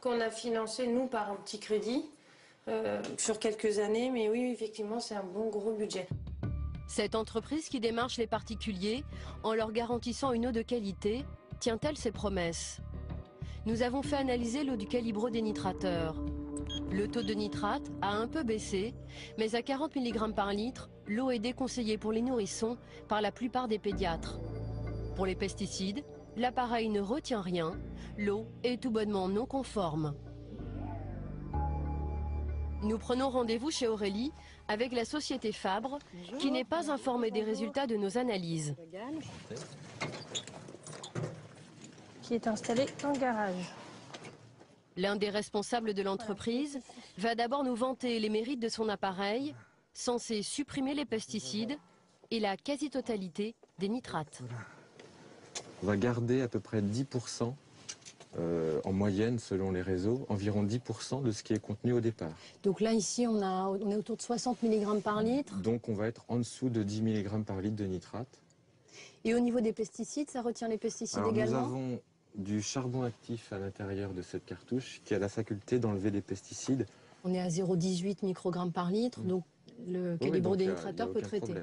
qu'on a financé, nous, par un petit crédit sur quelques années. Mais oui, effectivement, c'est un bon gros budget. Cette entreprise qui démarche les particuliers en leur garantissant une eau de qualité, tient-elle ses promesses? Nous avons fait analyser l'eau du calibrodénitrateur. Le taux de nitrate a un peu baissé, mais à 40 mg par litre, l'eau est déconseillée pour les nourrissons par la plupart des pédiatres. Pour les pesticides, l'appareil ne retient rien, l'eau est tout bonnement non conforme. Nous prenons rendez-vous chez Aurélie avec la société Fabre, qui n'est pas informée des résultats de nos analyses. Qui est installé en garage. L'un des responsables de l'entreprise va d'abord nous vanter les mérites de son appareil, censé supprimer les pesticides et la quasi-totalité des nitrates. On va garder à peu près 10%, en moyenne selon les réseaux, environ 10% de ce qui est contenu au départ. Donc là, ici, on est autour de 60 mg par litre. Donc on va être en dessous de 10 mg par litre de nitrate. Et au niveau des pesticides, ça retient les pesticides Alors, également? Nous avons du charbon actif à l'intérieur de cette cartouche qui a la faculté d'enlever les pesticides. On est à 0,18 microgrammes par litre, donc le calibrodénitrateur peut traiter.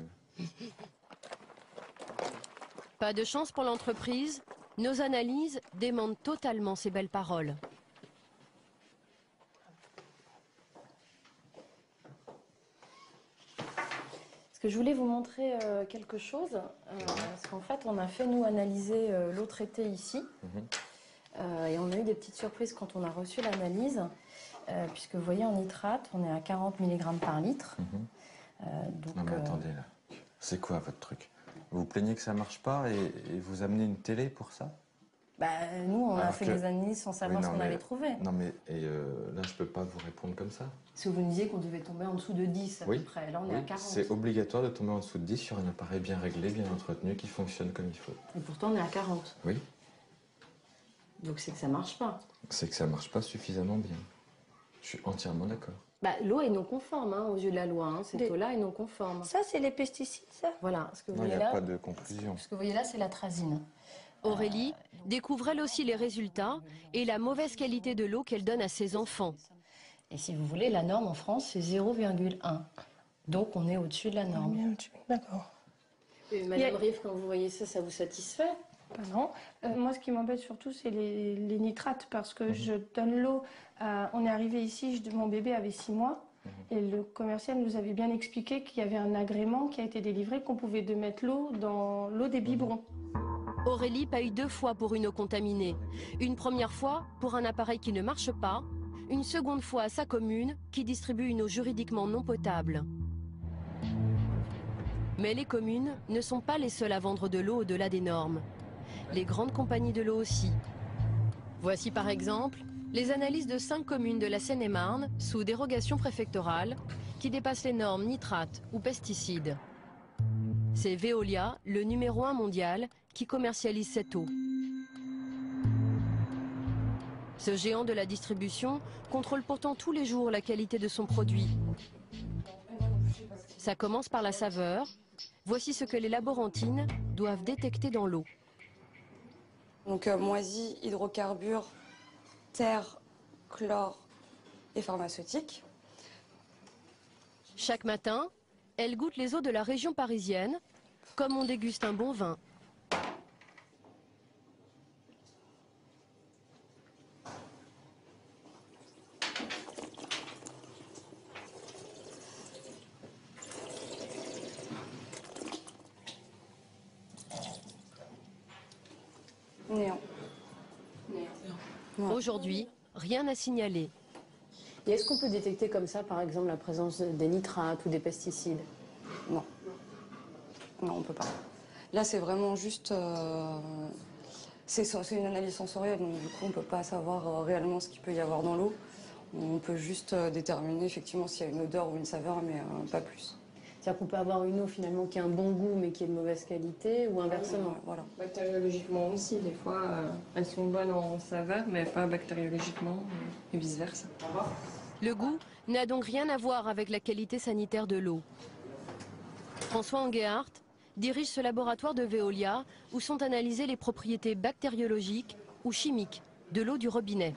Pas de chance pour l'entreprise, nos analyses démentent totalement ces belles paroles. Parce que je voulais vous montrer quelque chose, parce qu'en fait on a fait nous analyser l'eau traitée ici, et on a eu des petites surprises quand on a reçu l'analyse, puisque vous voyez en nitrate on est à 40 mg par litre. Donc, non mais attendez là, c'est quoi votre truc? Vous vous plaignez que ça marche pas et vous amenez une télé pour ça? Nous, on a fait des analyses sans savoir ce qu'on avait trouvé. Non, mais là, je peux pas vous répondre comme ça. Parce que vous nous disiez qu'on devait tomber en dessous de 10 à peu près. Là, on est à 40. C'est obligatoire de tomber en dessous de 10 sur un appareil bien réglé, bien entretenu, qui fonctionne comme il faut. Et pourtant, on est à 40. Oui. Donc, c'est que ça marche pas. C'est que ça marche pas suffisamment bien. Je suis entièrement d'accord. L'eau est non conforme aux yeux de la loi. Cette eau-là est non conforme. Ça, c'est les pesticides, ça? Voilà. Ce que vous non, il voyez n'y a là, pas de conclusion. Ce que vous voyez là, c'est l'atrazine. Aurélie découvre elle aussi les résultats et la mauvaise qualité de l'eau qu'elle donne à ses enfants. Et si vous voulez, la norme en France, c'est 0,1. Donc, on est au-dessus de la norme. D'accord. Madame Rive, quand vous voyez ça, ça vous satisfait? Non. Moi, ce qui m'embête surtout, c'est les nitrates, parce que je donne l'eau. On est arrivé ici, mon bébé avait 6 mois, et le commercial nous avait bien expliqué qu'il y avait un agrément qui a été délivré, qu'on pouvait mettre l'eau dans l'eau des biberons. Aurélie paye 2 fois pour une eau contaminée. Une première fois pour un appareil qui ne marche pas, une seconde fois à sa commune qui distribue une eau juridiquement non potable. Mais les communes ne sont pas les seules à vendre de l'eau au-delà des normes. Les grandes compagnies de l'eau aussi. Voici par exemple les analyses de 5 communes de la Seine-et-Marne sous dérogation préfectorale qui dépassent les normes nitrates ou pesticides. C'est Veolia, le numéro 1 mondial, qui commercialise cette eau. Ce géant de la distribution contrôle pourtant tous les jours la qualité de son produit. Ça commence par la saveur. Voici ce que les laborantines doivent détecter dans l'eau. Donc moisi, hydrocarbures, terre, chlore et pharmaceutique. Chaque matin, elle goûte les eaux de la région parisienne, comme on déguste un bon vin. Néant. Aujourd'hui, rien à signaler. Et est-ce qu'on peut détecter comme ça, par exemple, la présence des nitrates ou des pesticides? Non. Non, on ne peut pas. Là, c'est vraiment juste... c'est une analyse sensorielle, donc du coup, on ne peut pas savoir réellement ce qu'il peut y avoir dans l'eau. On peut juste déterminer effectivement s'il y a une odeur ou une saveur, mais pas plus. C'est-à-dire qu'on peut avoir une eau finalement qui a un bon goût mais qui est de mauvaise qualité ou inversement. Voilà. Bactériologiquement aussi, des fois, elles sont bonnes en saveur, mais pas bactériologiquement, et vice-versa. Le goût n'a donc rien à voir avec la qualité sanitaire de l'eau. François Enguéhart dirige ce laboratoire de Veolia où sont analysées les propriétés bactériologiques ou chimiques de l'eau du robinet.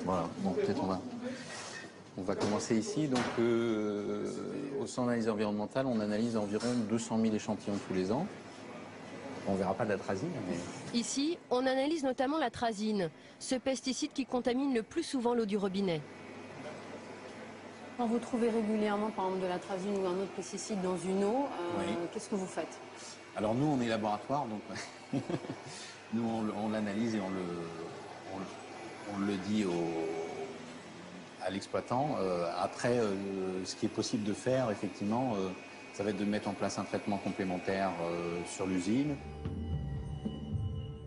Voilà, bon, peut-être on va commencer ici. Donc, au centre d'analyse environnementale, on analyse environ 200 000 échantillons tous les ans. On ne verra pas d'atrazine, mais... Ici, on analyse notamment l'atrazine, ce pesticide qui contamine le plus souvent l'eau du robinet. Quand vous trouvez régulièrement, par exemple, de l'atrazine ou un autre pesticide dans une eau, Oui. qu'est-ce que vous faites? Alors nous, on est laboratoire, donc nous, on l'analyse et on le dit à l'exploitant. Après, ce qui est possible de faire, effectivement, ça va être de mettre en place un traitement complémentaire sur l'usine.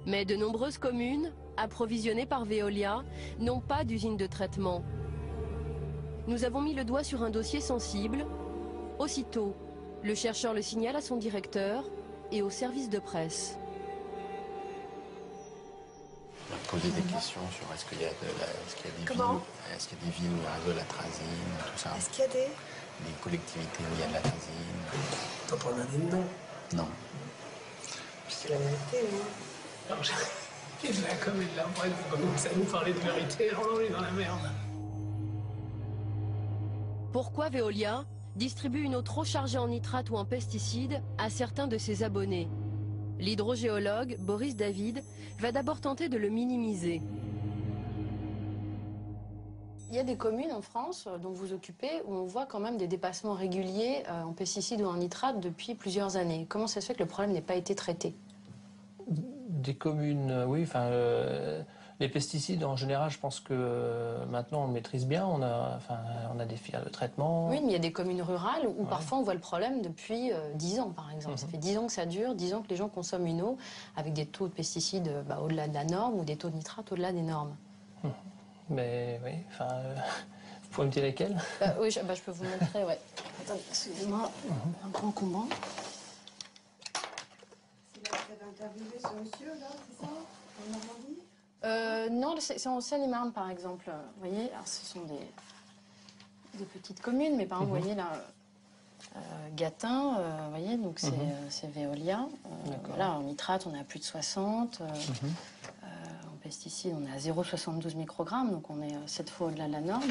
Mais de nombreuses communes, approvisionnées par Veolia, n'ont pas d'usine de traitement. Nous avons mis le doigt sur un dossier sensible. Aussitôt, le chercheur le signale à son directeur et au service de presse. On va poser des questions sur est-ce qu'il y a des villes où il y a de l'atrazine, tout ça. Est-ce qu'il y a des collectivités où il y a de l'atrazine. T'en prends un dedans? Non. C'est la vérité, moi. Non, j'ai de la com et de la bref, vous commencez à nous parler de vérité, alors on est dans la merde. Pourquoi Veolia distribue une eau trop chargée en nitrate ou en pesticides à certains de ses abonnés? L'hydrogéologue Boris David va d'abord tenter de le minimiser. Il y a des communes en France dont vous occupez où on voit quand même des dépassements réguliers en pesticides ou en nitrates depuis plusieurs années. Comment ça se fait que le problème n'ait pas été traité? Des communes, oui, enfin, les pesticides en général, je pense que maintenant on le maîtrise bien, on a des filières de traitement. Oui, mais il y a des communes rurales où parfois on voit le problème depuis 10 ans par exemple. Ça fait 10 ans que ça dure, 10 ans que les gens consomment une eau avec des taux de pesticides au-delà de la norme ou des taux de nitrate au-delà des normes. Mais oui, enfin, vous pouvez me dire lesquels? Oui, je peux vous montrer, ouais. Attendez, excusez-moi, un grand combat. C'est là que vous avez interviewé ce monsieur, là, c'est ça? En Normandie? Non, c'est en Seine-et-Marne, par exemple. Vous voyez, alors, ce sont des petites communes, mais par exemple, vous voyez là, Gâtin, vous voyez, donc c'est Veolia. Voilà, en nitrate, on est à plus de 60. En pesticides, on est à 0,72 microgrammes, donc on est 7 fois au-delà de la norme.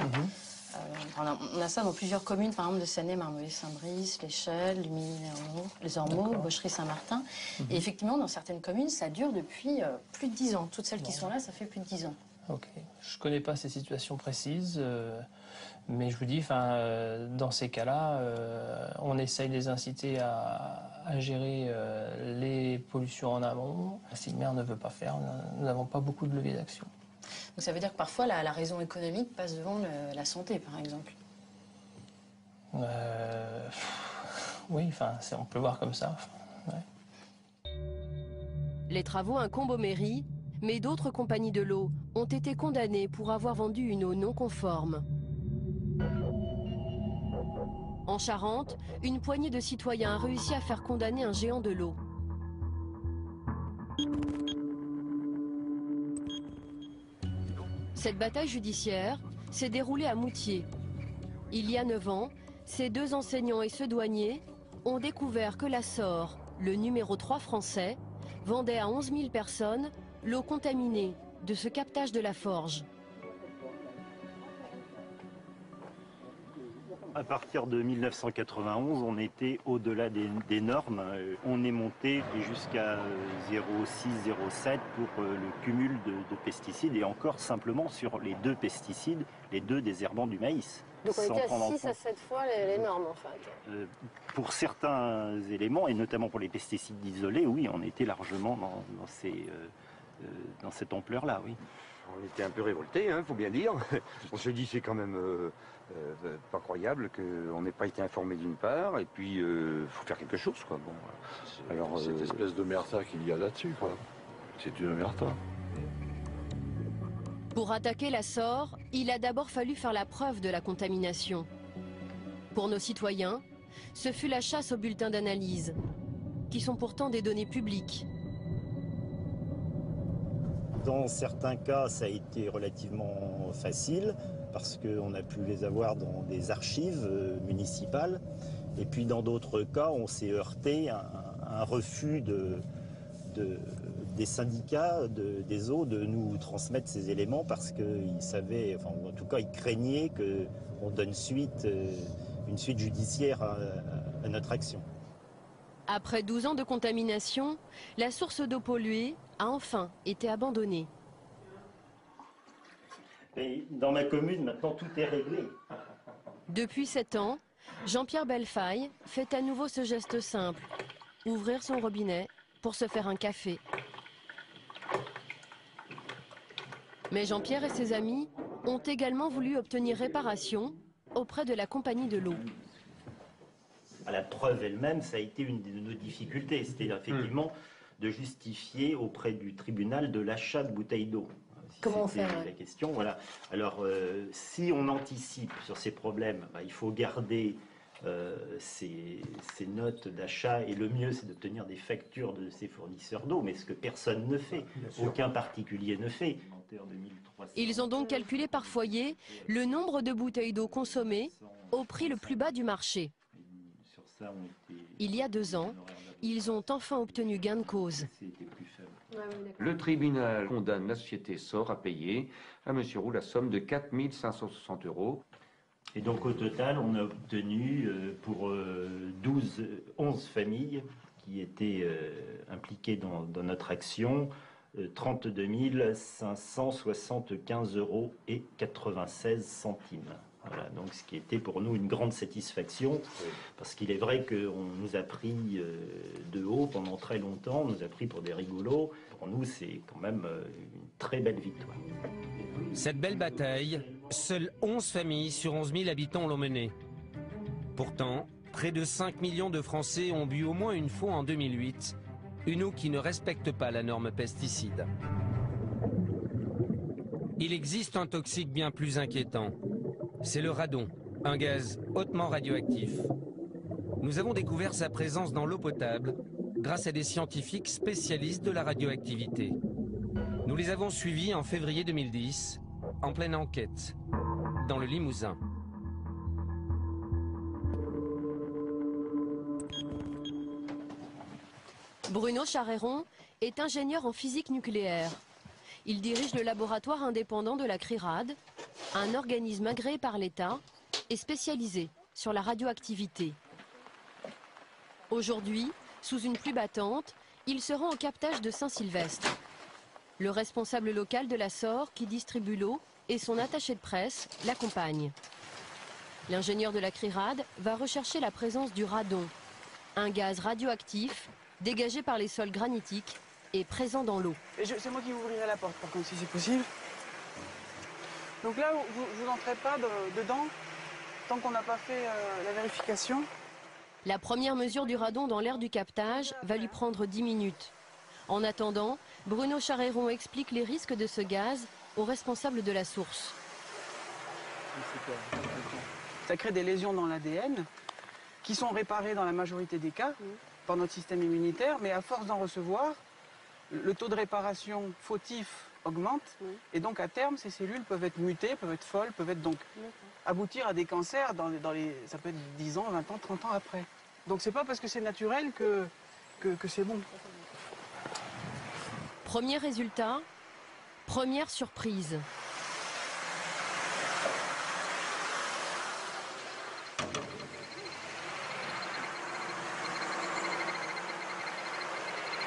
On a ça dans plusieurs communes, par exemple de Seine-et-Marne, Marmaillé-Saint-Brice, l'Échelle, Luminy-les-Ormeaux, les Ormeaux, Bochery-Saint-Martin. Et effectivement, dans certaines communes, ça dure depuis plus de 10 ans. Toutes celles qui sont là, ça fait plus de 10 ans. Ok. Je ne connais pas ces situations précises, mais je vous dis, dans ces cas-là, on essaye de les inciter à gérer les pollutions en amont. Si le maire ne veut pas faire, nous n'avons pas beaucoup de levier d'action. Donc ça veut dire que parfois la raison économique passe devant la santé, par exemple. Oui, on peut le voir comme ça. Ouais. Les travaux incombent aux mairies, mais d'autres compagnies de l'eau ont été condamnées pour avoir vendu une eau non conforme. En Charente, une poignée de citoyens a réussi à faire condamner un géant de l'eau. Cette bataille judiciaire s'est déroulée à Moutier. Il y a 9 ans, ces 2 enseignants et ce douanier ont découvert que la SOR, le numéro 3 français, vendait à 11 000 personnes l'eau contaminée de ce captage de la Forge. À partir de 1991, on était au-delà des normes. On est monté jusqu'à 0,6, 0,7 pour le cumul de pesticides et encore simplement sur les 2 pesticides, les 2 désherbants du maïs. Donc on était à 6 à 7 fois les normes en fait. Pour certains éléments, et notamment pour les pesticides isolés, oui, on était largement dans cette ampleur-là, oui. On était un peu révoltés, il faut bien dire. On s'est dit c'est quand même pas croyable qu'on n'ait pas été informé d'une part, et puis il faut faire quelque chose, quoi. Bon, alors cette espèce de merta qu'il y a là-dessus, quoi. C'est une merta. Pour attaquer la SOR, il a d'abord fallu faire la preuve de la contamination. Pour nos citoyens, ce fut la chasse aux bulletins d'analyse, qui sont pourtant des données publiques. Dans certains cas, ça a été relativement facile parce qu'on a pu les avoir dans des archives municipales. Et puis dans d'autres cas, on s'est heurté à un refus des syndicats des eaux de nous transmettre ces éléments parce qu'ils savaient, enfin en tout cas ils craignaient qu'on donne suite, une suite judiciaire à notre action. Après 12 ans de contamination, la source d'eau polluée a enfin été abandonnée. Et dans ma commune, maintenant, tout est réglé. Depuis 7 ans, Jean-Pierre Bellefaille fait à nouveau ce geste simple, ouvrir son robinet pour se faire un café. Mais Jean-Pierre et ses amis ont également voulu obtenir réparation auprès de la compagnie de l'eau. La preuve elle-même, ça a été une de nos difficultés, c'était effectivement de justifier auprès du tribunal de l'achat de bouteilles d'eau. Comment faire la question, voilà. Alors, si on anticipe sur ces problèmes, il faut garder ces notes d'achat et le mieux, c'est d'obtenir des factures de ces fournisseurs d'eau, mais ce que personne ne fait, aucun particulier ne fait. Ils ont donc calculé par foyer le nombre de bouteilles d'eau consommées au prix le plus bas du marché. Il y a 2 ans, ils ont enfin obtenu gain de cause. Le tribunal condamne la société SOR à payer à M. Roux la somme de 4 560 €. Et donc au total, on a obtenu pour 11 familles qui étaient impliquées dans notre action, 32 575 € et 96 centimes. Voilà, donc ce qui était pour nous une grande satisfaction, parce qu'il est vrai qu'on nous a pris de haut pendant très longtemps, on nous a pris pour des rigolos. Pour nous, c'est quand même une très belle victoire. Cette belle bataille, seules 11 familles sur 11 000 habitants l'ont menée. Pourtant, près de 5 millions de Français ont bu au moins une fois en 2008 une eau qui ne respecte pas la norme pesticide. Il existe un toxique bien plus inquiétant. C'est le radon, un gaz hautement radioactif. Nous avons découvert sa présence dans l'eau potable grâce à des scientifiques spécialistes de la radioactivité. Nous les avons suivis en février 2010, en pleine enquête, dans le Limousin. Bruno Charéron est ingénieur en physique nucléaire. Il dirige le laboratoire indépendant de la CRIRAD, un organisme agréé par l'État et spécialisé sur la radioactivité. Aujourd'hui, sous une pluie battante, il se rend au captage de Saint-Sylvestre. Le responsable local de la SOR, qui distribue l'eau, et son attaché de presse l'accompagnent. L'ingénieur de la CRIRAD va rechercher la présence du radon, un gaz radioactif dégagé par les sols granitiques et présent dans l'eau. C'est moi qui vous ouvrirai la porte, par contre, si c'est possible. Donc là, vous n'entrez pas dedans tant qu'on n'a pas fait la vérification. La première mesure du radon dans l'air du captage va lui prendre 10 minutes. En attendant, Bruno Charéron explique les risques de ce gaz aux responsables de la source. Ça crée des lésions dans l'ADN qui sont réparées dans la majorité des cas par notre système immunitaire, mais à force d'en recevoir, le taux de réparation fautif augmente et donc à terme, ces cellules peuvent être mutées, peuvent être folles, peuvent être donc aboutir à des cancers ça peut être 10 ans, 20 ans, 30 ans après. Donc c'est pas parce que c'est naturel que c'est bon. Premier résultat, première surprise.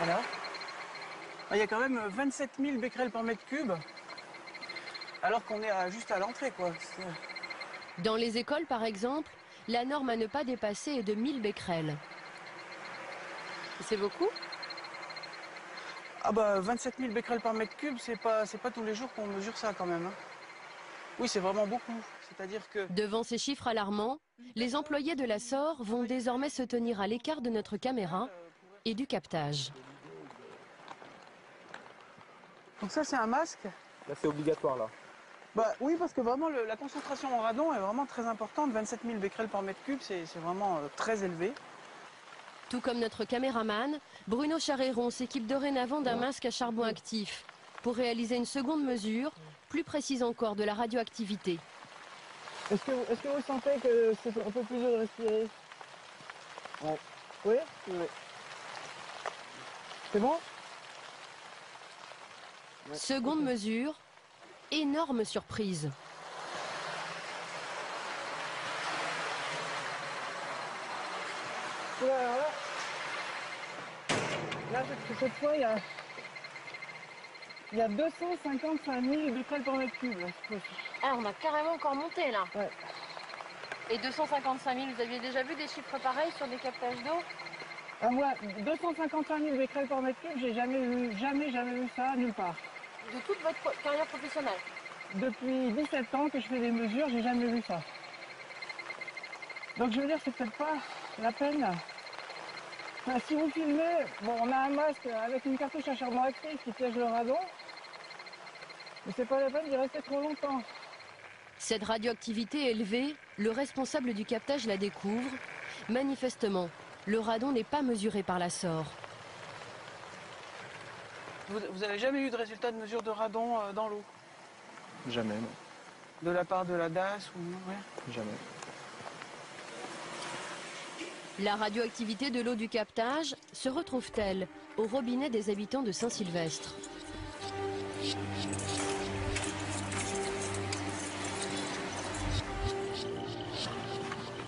Alors, il y a quand même 27 000 becquerels par mètre cube, alors qu'on est juste à l'entrée, quoi. Dans les écoles, par exemple, la norme à ne pas dépasser est de 1000 becquerels. C'est beaucoup? Ah bah 27 000 becquerels par mètre cube, c'est pas tous les jours qu'on mesure ça quand même. Hein. Oui, c'est vraiment beaucoup. C'est-à-dire que... Devant ces chiffres alarmants, les employés de la SOR vont désormais se tenir à l'écart de notre caméra et du captage. Donc ça, c'est un masque. Là, c'est obligatoire, là. Bah oui, parce que vraiment, la concentration en radon est vraiment très importante. 27 000 becquerels par mètre cube, c'est vraiment très élevé. Tout comme notre caméraman, Bruno Charéron s'équipe dorénavant d'un masque à charbon actif pour réaliser une seconde mesure, plus précise encore, de la radioactivité. Est-ce que vous sentez que c'est un peu plus dur de respirer? Ouais. Oui? Oui. C'est bon? Seconde mesure, énorme surprise. Voilà. Là, cette fois, il y a 255 000 becquerels par mètre cube. Ah, on a carrément encore monté là. Ouais. Et 255 000, vous aviez déjà vu des chiffres pareils sur des captages d'eau? Ah, moi, 255 000 becquerels par mètre cube, j'ai jamais vu ça nulle part. De toute votre carrière professionnelle? Depuis 17 ans que je fais des mesures, j'ai jamais vu ça. Donc je veux dire, c'est peut-être pas la peine. Enfin, si vous filmez, bon, on a un masque avec une cartouche à charbon actif qui piège le radon, mais c'est pas la peine d'y rester trop longtemps. Cette radioactivité élevée, le responsable du captage la découvre. Manifestement, le radon n'est pas mesuré par la SOR. Vous avez jamais eu de résultat de mesure de radon dans l'eau? Jamais, non. De la part de la DAS ou... Ouais. Jamais. La radioactivité de l'eau du captage se retrouve-t-elle au robinet des habitants de Saint-Sylvestre?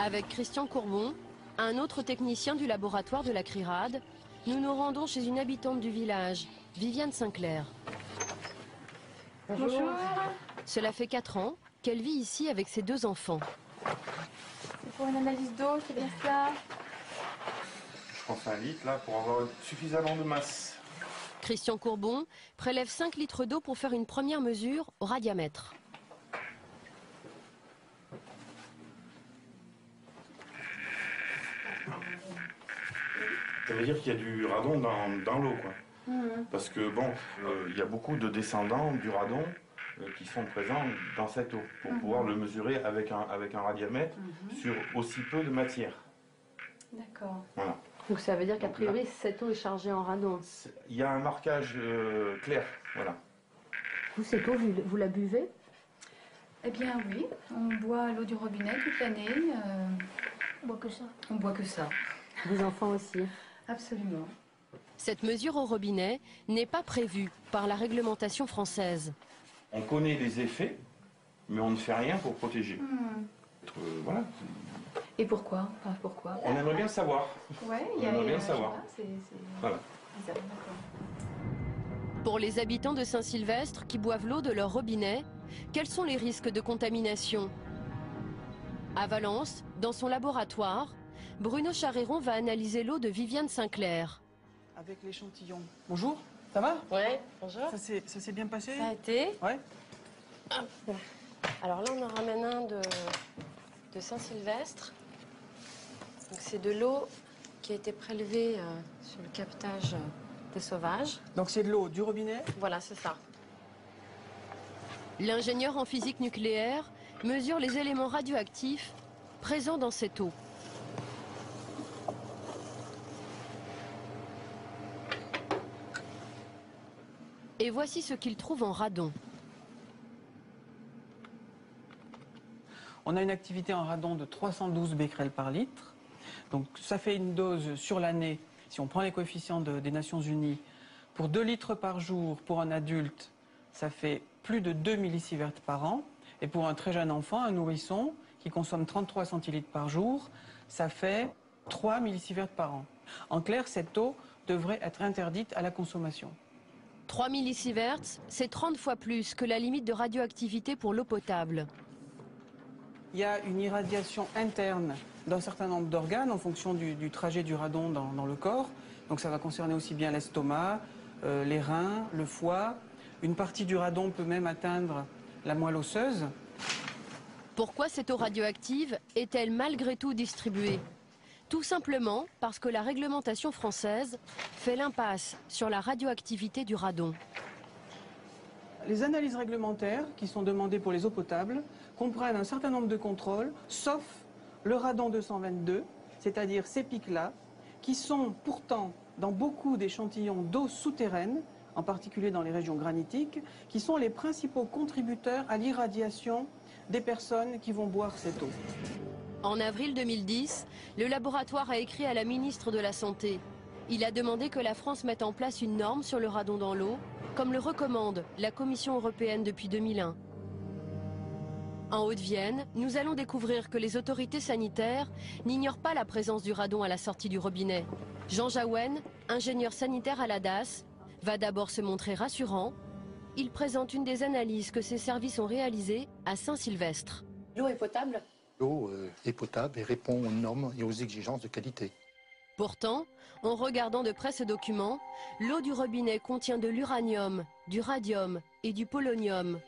Avec Christian Courbon, un autre technicien du laboratoire de la CRIRAD, nous nous rendons chez une habitante du village, Viviane Sinclair. Bonjour. Cela fait 4 ans qu'elle vit ici avec ses 2 enfants. C'est pour une analyse d'eau, c'est bien ça? Je pense 1 litre là pour avoir suffisamment de masse. Christian Courbon prélève 5 litres d'eau pour faire une première mesure au radiamètre. Ça veut dire qu'il y a du radon dans l'eau, quoi. Parce que bon, il y a beaucoup de descendants du radon qui sont présents dans cette eau pour pouvoir le mesurer avec un radiamètre sur aussi peu de matière. D'accord. Voilà. Donc ça veut dire qu'a priori cette eau est chargée en radon. Il y a un marquage clair, voilà. Vous, cette eau, vous la buvez? Eh bien oui, on boit l'eau du robinet toute l'année. On boit que ça. On boit que ça. Les enfants aussi? Absolument. Cette mesure au robinet n'est pas prévue par la réglementation française. On connaît les effets, mais on ne fait rien pour protéger. Voilà. Et pourquoi? Enfin, pourquoi? On aimerait bien le savoir. Ouais, on aimerait bien le savoir. Voilà. Pour les habitants de Saint-Sylvestre qui boivent l'eau de leur robinet, quels sont les risques de contamination? À Valence, dans son laboratoire, Bruno Charéron va analyser l'eau de Viviane Sinclair. Avec l'échantillon. Bonjour, ça va? Ouais, bonjour. Ça s'est bien passé? Ça a été. Ouais. Hop. Alors là, on en ramène un de Saint-Sylvestre. C'est de l'eau qui a été prélevée sur le captage des sauvages. Donc c'est de l'eau du robinet? Voilà, c'est ça. L'ingénieur en physique nucléaire mesure les éléments radioactifs présents dans cette eau. Et voici ce qu'il trouve en radon. On a une activité en radon de 312 becquerels par litre. Donc ça fait une dose sur l'année, si on prend les coefficients des Nations Unies, pour 2 litres par jour pour un adulte, ça fait plus de 2 millisieverts par an. Et pour un très jeune enfant, un nourrisson, qui consomme 33 centilitres par jour, ça fait 3 millisieverts par an. En clair, cette eau devrait être interdite à la consommation. 3 millisieverts, c'est 30 fois plus que la limite de radioactivité pour l'eau potable. Il y a une irradiation interne d'un certain nombre d'organes en fonction du trajet du radon dans le corps. Donc ça va concerner aussi bien l'estomac, les reins, le foie. Une partie du radon peut même atteindre la moelle osseuse. Pourquoi cette eau radioactive est-elle malgré tout distribuée? Tout simplement parce que la réglementation française fait l'impasse sur la radioactivité du radon. Les analyses réglementaires qui sont demandées pour les eaux potables comprennent un certain nombre de contrôles, sauf le radon 222, c'est-à-dire ces pics-là, qui sont pourtant dans beaucoup d'échantillons d'eau souterraine, en particulier dans les régions granitiques, qui sont les principaux contributeurs à l'irradiation des personnes qui vont boire cette eau. En avril 2010, le laboratoire a écrit à la ministre de la Santé. Il a demandé que la France mette en place une norme sur le radon dans l'eau, comme le recommande la Commission européenne depuis 2001. En Haute-Vienne, nous allons découvrir que les autorités sanitaires n'ignorent pas la présence du radon à la sortie du robinet. Jean Jaouen, ingénieur sanitaire à la DAS, va d'abord se montrer rassurant. Il présente une des analyses que ses services ont réalisées à Saint-Sylvestre. L'eau est potable? L'eau est potable et répond aux normes et aux exigences de qualité. Pourtant, en regardant de près ce document, l'eau du robinet contient de l'uranium, du radium et du polonium.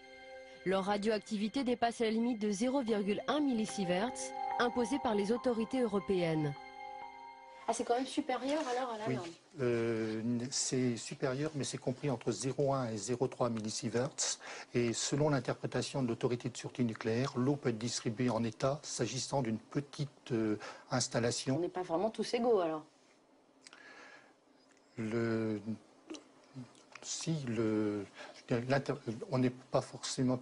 Leur radioactivité dépasse la limite de 0,1 millisieverts imposée par les autorités européennes. Ah, c'est quand même supérieur alors à la norme? Oui, c'est supérieur, mais c'est compris entre 0,1 et 0,3 millisieverts. Et selon l'interprétation de l'autorité de sûreté nucléaire, l'eau peut être distribuée en état s'agissant d'une petite installation. On n'est pas vraiment tous égaux alors? On n'est pas forcément...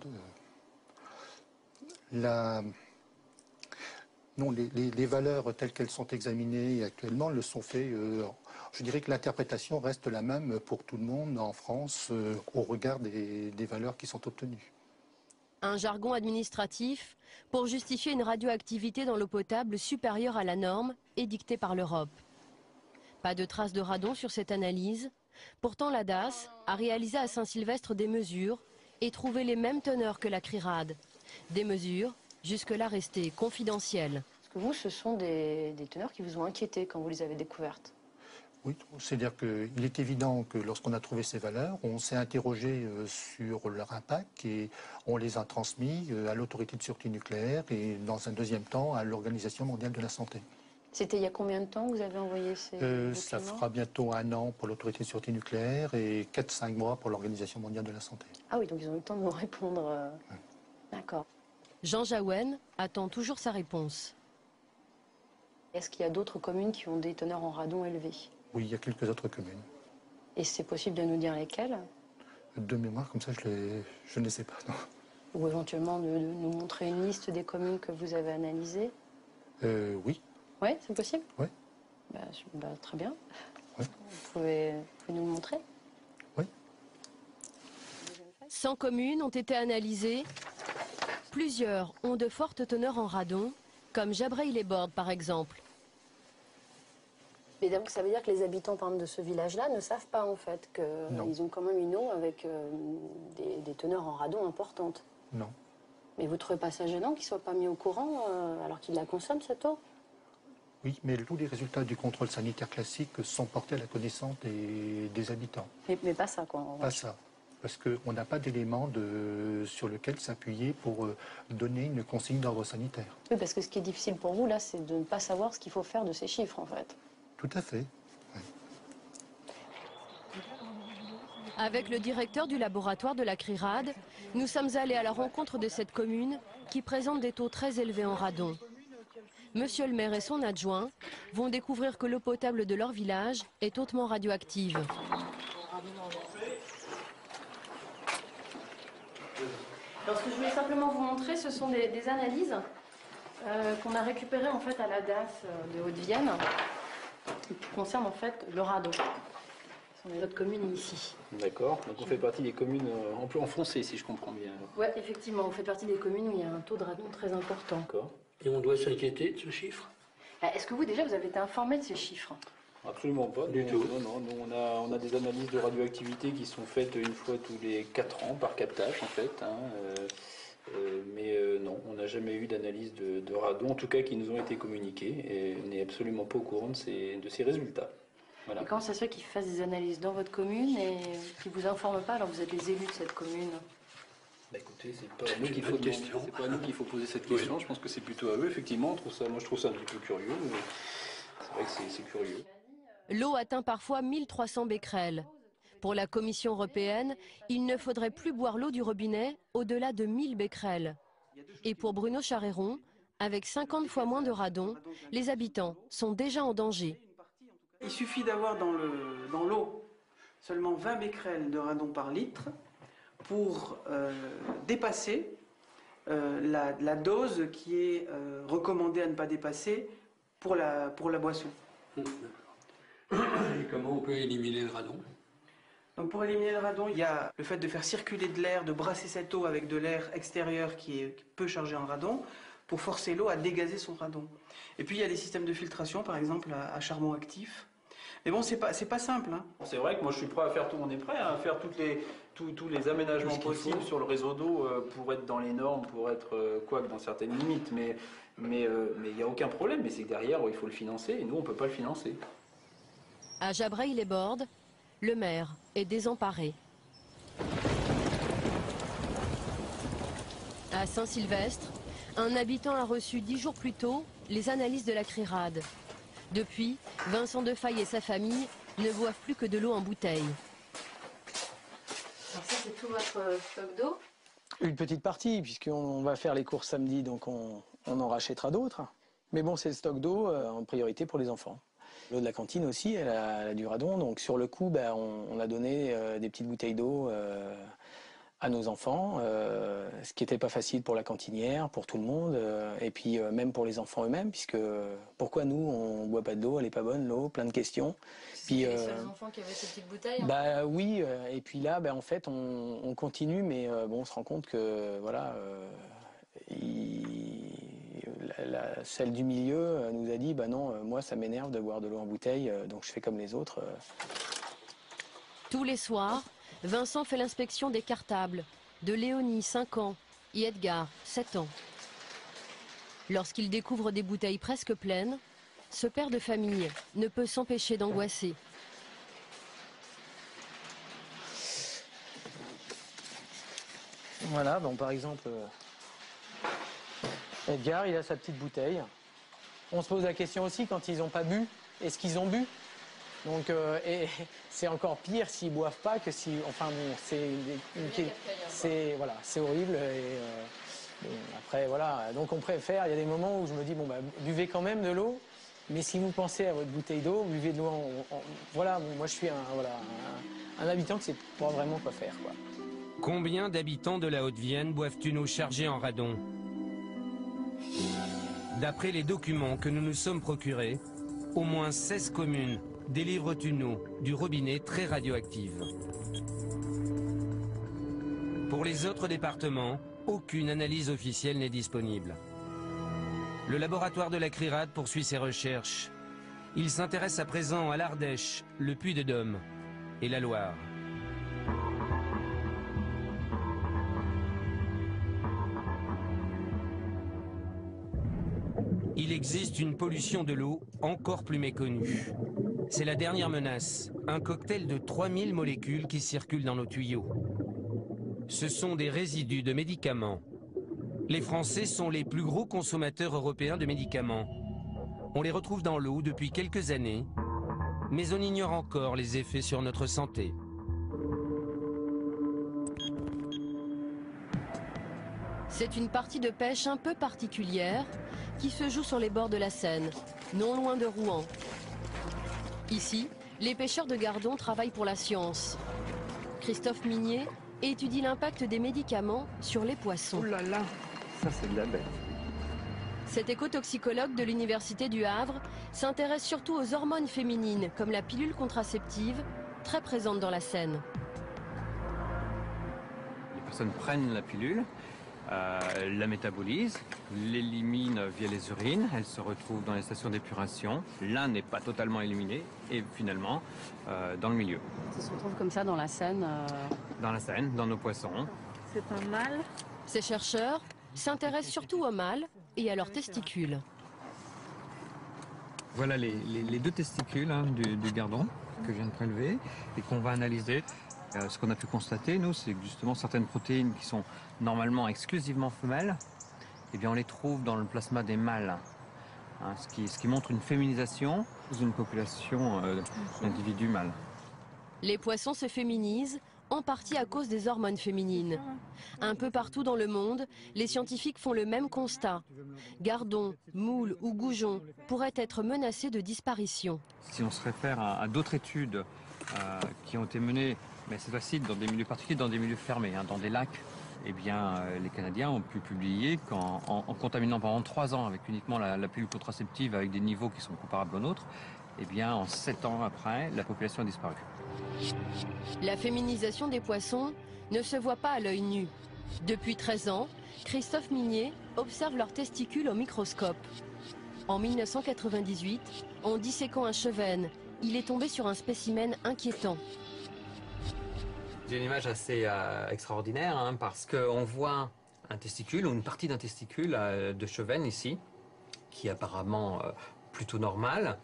Non, les valeurs telles qu'elles sont examinées actuellement le sont faites. Je dirais que l'interprétation reste la même pour tout le monde en France au regard des valeurs qui sont obtenues. Un jargon administratif pour justifier une radioactivité dans l'eau potable supérieure à la norme édictée par l'Europe. Pas de traces de radon sur cette analyse. Pourtant, la DAS a réalisé à Saint-Sylvestre des mesures et trouvé les mêmes teneurs que la CRIRAD. Des mesures jusque-là restées confidentielles. Est-ce que vous, ce sont des teneurs qui vous ont inquiété quand vous les avez découvertes? Oui, c'est-à-dire qu'il est évident que lorsqu'on a trouvé ces valeurs, on s'est interrogé sur leur impact et on les a transmis à l'autorité de sûreté nucléaire et dans un deuxième temps à l'Organisation mondiale de la santé. C'était il y a combien de temps que vous avez envoyé ces documents? Ça fera bientôt 1 an pour l'autorité de sûreté nucléaire et 4-5 mois pour l'Organisation mondiale de la santé. Ah oui, donc ils ont eu le temps de vous répondre. D'accord. Jean Jaouen attend toujours sa réponse. Est-ce qu'il y a d'autres communes qui ont des teneurs en radon élevés? Oui, il y a quelques autres communes. Et c'est possible de nous dire lesquelles? De mémoire, comme ça, je ne les sais pas, non. Ou éventuellement de nous montrer une liste des communes que vous avez analysées? Oui. Oui, c'est possible? Oui. Très bien. Oui. Vous pouvez nous le montrer? 100 communes ont été analysées. Plusieurs ont de fortes teneurs en radon, comme Jabreil-les-Bordes par exemple. Et donc ça veut dire que les habitants par exemple, de ce village-là ne savent pas en fait qu'ils ont quand même une eau avec des teneurs en radon importantes. Non. Mais vous ne trouvez pas ça gênant qu'ils ne soient pas mis au courant alors qu'ils la consomment cette eau? Oui, mais tous les résultats du contrôle sanitaire classique sont portés à la connaissance des habitants. Mais pas ça, quoi. Pas ça. Parce qu'on n'a pas d'éléments sur lequel s'appuyer pour donner une consigne d'ordre sanitaire. Oui, parce que ce qui est difficile pour vous, là, c'est de ne pas savoir ce qu'il faut faire de ces chiffres, en fait. Tout à fait. Oui. Avec le directeur du laboratoire de la CRIRAD, nous sommes allés à la rencontre de cette commune qui présente des taux très élevés en radon. Monsieur le maire et son adjoint vont découvrir que l'eau potable de leur village est hautement radioactive. Alors, ce que je voulais simplement vous montrer, ce sont des analyses qu'on a récupérées en fait à la DAS de Haute-Vienne, qui concernent en fait le radon. Ce sont les autres communes ici. D'accord, donc on fait partie des communes enfoncées, si je comprends bien. Oui, effectivement, on fait partie des communes où il y a un taux de radon très important. D'accord. Et on doit s'inquiéter de ce chiffre? Est-ce que vous déjà vous avez été informé de ces chiffres? Absolument pas. Du tout. Non, nous on a des analyses de radioactivité qui sont faites une fois tous les 4 ans par captage en fait. Mais non, on n'a jamais eu d'analyse de radon, en tout cas qui nous ont été communiquées, et on n'est absolument pas au courant de ces résultats. Voilà. Et comment ça se fait qu'ils fassent des analyses dans votre commune et qu'ils ne vous informent pas alors que vous êtes les élus de cette commune? Bah écoutez, c'est pas à nous qu'il faut poser cette question. Oui. Je pense que c'est plutôt à eux, effectivement. Moi je trouve ça un petit peu curieux. C'est vrai que c'est curieux. L'eau atteint parfois 1300 becquerels. Pour la Commission européenne, il ne faudrait plus boire l'eau du robinet au-delà de 1000 becquerels. Et pour Bruno Charéron, avec 50 fois moins de radon, les habitants sont déjà en danger. Il suffit d'avoir dans l'eau seulement 20 becquerels de radon par litre pour dépasser la dose qui est recommandée à ne pas dépasser pour la boisson. Et comment on peut éliminer le radon? Donc pour éliminer le radon, il y a le fait de faire circuler de l'air, de brasser cette eau avec de l'air extérieur qui est peu chargé en radon, pour forcer l'eau à dégazer son radon. Et puis il y a des systèmes de filtration, par exemple à charbon actif. Mais bon, c'est pas simple. Hein. C'est vrai que moi je suis prêt à faire tout, on est prêt à faire tous les aménagements possibles sur le réseau d'eau pour être dans les normes, pour être quoique dans certaines limites. Mais il n'y a aucun problème, mais c'est que derrière il faut le financer et nous on ne peut pas le financer. À Jabreil-les-Bordes, le maire est désemparé. À Saint-Sylvestre, un habitant a reçu 10 jours plus tôt les analyses de la CRIRAD. Depuis, Vincent Defaille et sa famille ne boivent plus que de l'eau en bouteille. Alors ça, c'est tout votre stock d'eau? Une petite partie, puisqu'on va faire les courses samedi, donc on en rachètera d'autres. Mais bon, c'est le stock d'eau en priorité pour les enfants. L'eau de la cantine aussi, elle a du radon. Donc sur le coup, on a donné des petites bouteilles d'eau à nos enfants, ce qui n'était pas facile pour la cantinière, pour tout le monde, et puis même pour les enfants eux-mêmes, puisque pourquoi nous, on ne boit pas de l'eau, elle n'est pas bonne l'eau, plein de questions. Puis les seuls enfants qui avaient ces petites bouteilles? Oui, et puis là, en fait, on continue, mais on se rend compte que, voilà, celle du milieu nous a dit, non, moi ça m'énerve de boire de l'eau en bouteille, donc je fais comme les autres. Tous les soirs, Vincent fait l'inspection des cartables de Léonie, 5 ans, et Edgar, 7 ans. Lorsqu'il découvre des bouteilles presque pleines, ce père de famille ne peut s'empêcher d'angoisser. Voilà, par exemple, Edgar, il a sa petite bouteille. On se pose la question aussi, quand ils n'ont pas bu, est-ce qu'ils ont bu? Donc, et c'est encore pire s'ils boivent pas que si, enfin bon, c'est horrible. Et, après, voilà, donc on préfère. Il y a des moments où je me dis, buvez quand même de l'eau, mais si vous pensez à votre bouteille d'eau, buvez de l'eau. Voilà, moi je suis un habitant qui sait pas vraiment quoi faire, quoi. Combien d'habitants de la Haute-Vienne boivent une eau chargée en radon? D'après les documents que nous nous sommes procurés, au moins 16 communes délivrent une eau du robinet très radioactive. Pour les autres départements, aucune analyse officielle n'est disponible. Le laboratoire de la CRIRAD poursuit ses recherches. Il s'intéresse à présent à l'Ardèche, le Puy-de-Dôme et la Loire. Il existe une pollution de l'eau encore plus méconnue. C'est la dernière menace, un cocktail de 3000 molécules qui circulent dans nos tuyaux. Ce sont des résidus de médicaments. Les Français sont les plus gros consommateurs européens de médicaments. On les retrouve dans l'eau depuis quelques années, mais on ignore encore les effets sur notre santé. C'est une partie de pêche un peu particulière qui se joue sur les bords de la Seine, non loin de Rouen. Ici, les pêcheurs de Gardon travaillent pour la science. Christophe Minier étudie l'impact des médicaments sur les poissons. Oh là là, ça c'est de la bête. Cet écotoxicologue de l'Université du Havre s'intéresse surtout aux hormones féminines, comme la pilule contraceptive, très présente dans la Seine. Les personnes prennent la pilule, la métabolisent, l'éliminent via les urines, elle se retrouve dans les stations d'épuration. L'un n'est pas totalement éliminé et finalement dans le milieu. Ça se retrouve comme ça dans la Seine Dans la Seine, dans nos poissons. C'est un mâle. Ces chercheurs s'intéressent surtout aux mâles et à leurs testicules. Voilà les deux testicules du gardon que je viens de prélever et qu'on va analyser. Ce qu'on a pu constater, nous, c'est que justement certaines protéines qui sont normalement exclusivement femelles, eh bien on les trouve dans le plasma des mâles. Ce qui montre une féminisation d'une population d'individus mâles. Les poissons se féminisent, en partie à cause des hormones féminines. Un peu partout dans le monde, les scientifiques font le même constat. Gardons, moules ou goujons pourraient être menacés de disparition. Si on se réfère à d'autres études qui ont été menées, mais cette fois-ci dans des milieux particuliers, dans des milieux fermés, dans des lacs, eh bien, les Canadiens ont pu publier qu'en contaminant pendant 3 ans avec uniquement la pilule contraceptive avec des niveaux qui sont comparables aux nôtres, eh bien, en 7 ans après, la population a disparu. La féminisation des poissons ne se voit pas à l'œil nu. Depuis 13 ans, Christophe Minier observe leurs testicules au microscope. En 1998, en disséquant un chevenne, il est tombé sur un spécimen inquiétant. J'ai une image assez extraordinaire parce qu'on voit un testicule ou une partie d'un testicule de chevenne ici, qui est apparemment plutôt normal.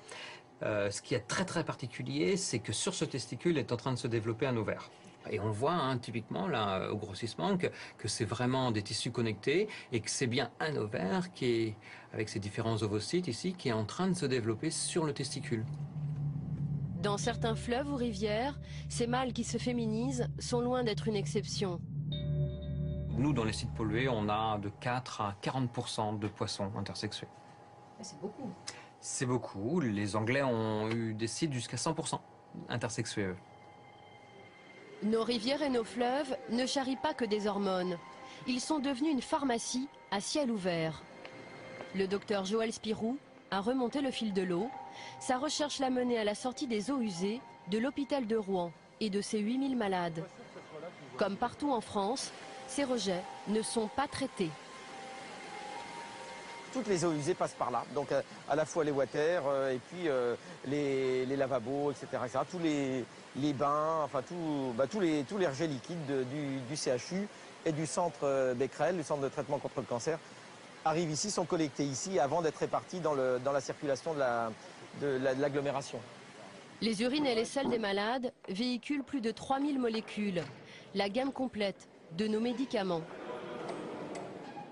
Ce qui est très très particulier, c'est que sur ce testicule est en train de se développer un ovaire. Et on voit typiquement là au grossissement que c'est vraiment des tissus connectés et que c'est bien un ovaire qui est, avec ses différents ovocytes ici, qui est en train de se développer sur le testicule. Dans certains fleuves ou rivières, ces mâles qui se féminisent sont loin d'être une exception. Nous, dans les sites pollués, on a de 4 à 40% de poissons intersexués. C'est beaucoup. C'est beaucoup. Les Anglais ont eu des sites jusqu'à 100% intersexués. Nos rivières et nos fleuves ne charrient pas que des hormones. Ils sont devenus une pharmacie à ciel ouvert. Le docteur Joël Spirou a remonté le fil de l'eau. Sa recherche l'a mené à la sortie des eaux usées de l'hôpital de Rouen et de ses 8000 malades. Comme partout en France, ces rejets ne sont pas traités. Toutes les eaux usées passent par là, donc à la fois les water et puis les lavabos, etc. Tous les bains, enfin tous les rejets liquides du CHU et du centre Becquerel, du centre de traitement contre le cancer, arrivent ici, sont collectés ici avant d'être répartis dans la circulation de l'agglomération. Les urines et les selles des malades véhiculent plus de 3000 molécules, la gamme complète de nos médicaments.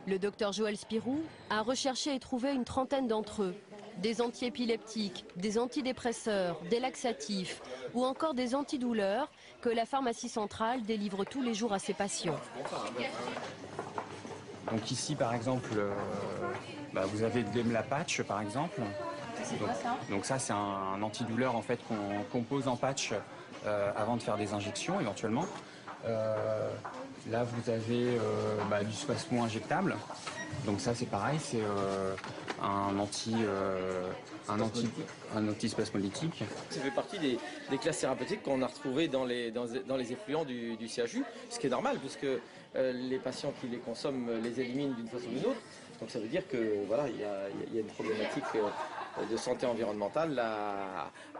Le docteur Joël Spirou a recherché et trouvé une trentaine d'entre eux. Des antiépileptiques, des antidépresseurs, des laxatifs ou encore des antidouleurs que la pharmacie centrale délivre tous les jours à ses patients. Donc ici par exemple, vous avez de l'Emla patch par exemple. C'est quoi ça? Donc ça c'est un antidouleur en fait qu'on pose en patch avant de faire des injections éventuellement. Là, vous avez du spasmo injectable. Donc ça, c'est pareil, c'est un antispasmolytique. Ça fait partie des classes thérapeutiques qu'on a retrouvées dans les effluents du CHU, ce qui est normal, puisque les patients qui les consomment les éliminent d'une façon ou d'une autre. Donc ça veut dire que voilà, il y a une problématique de santé environnementale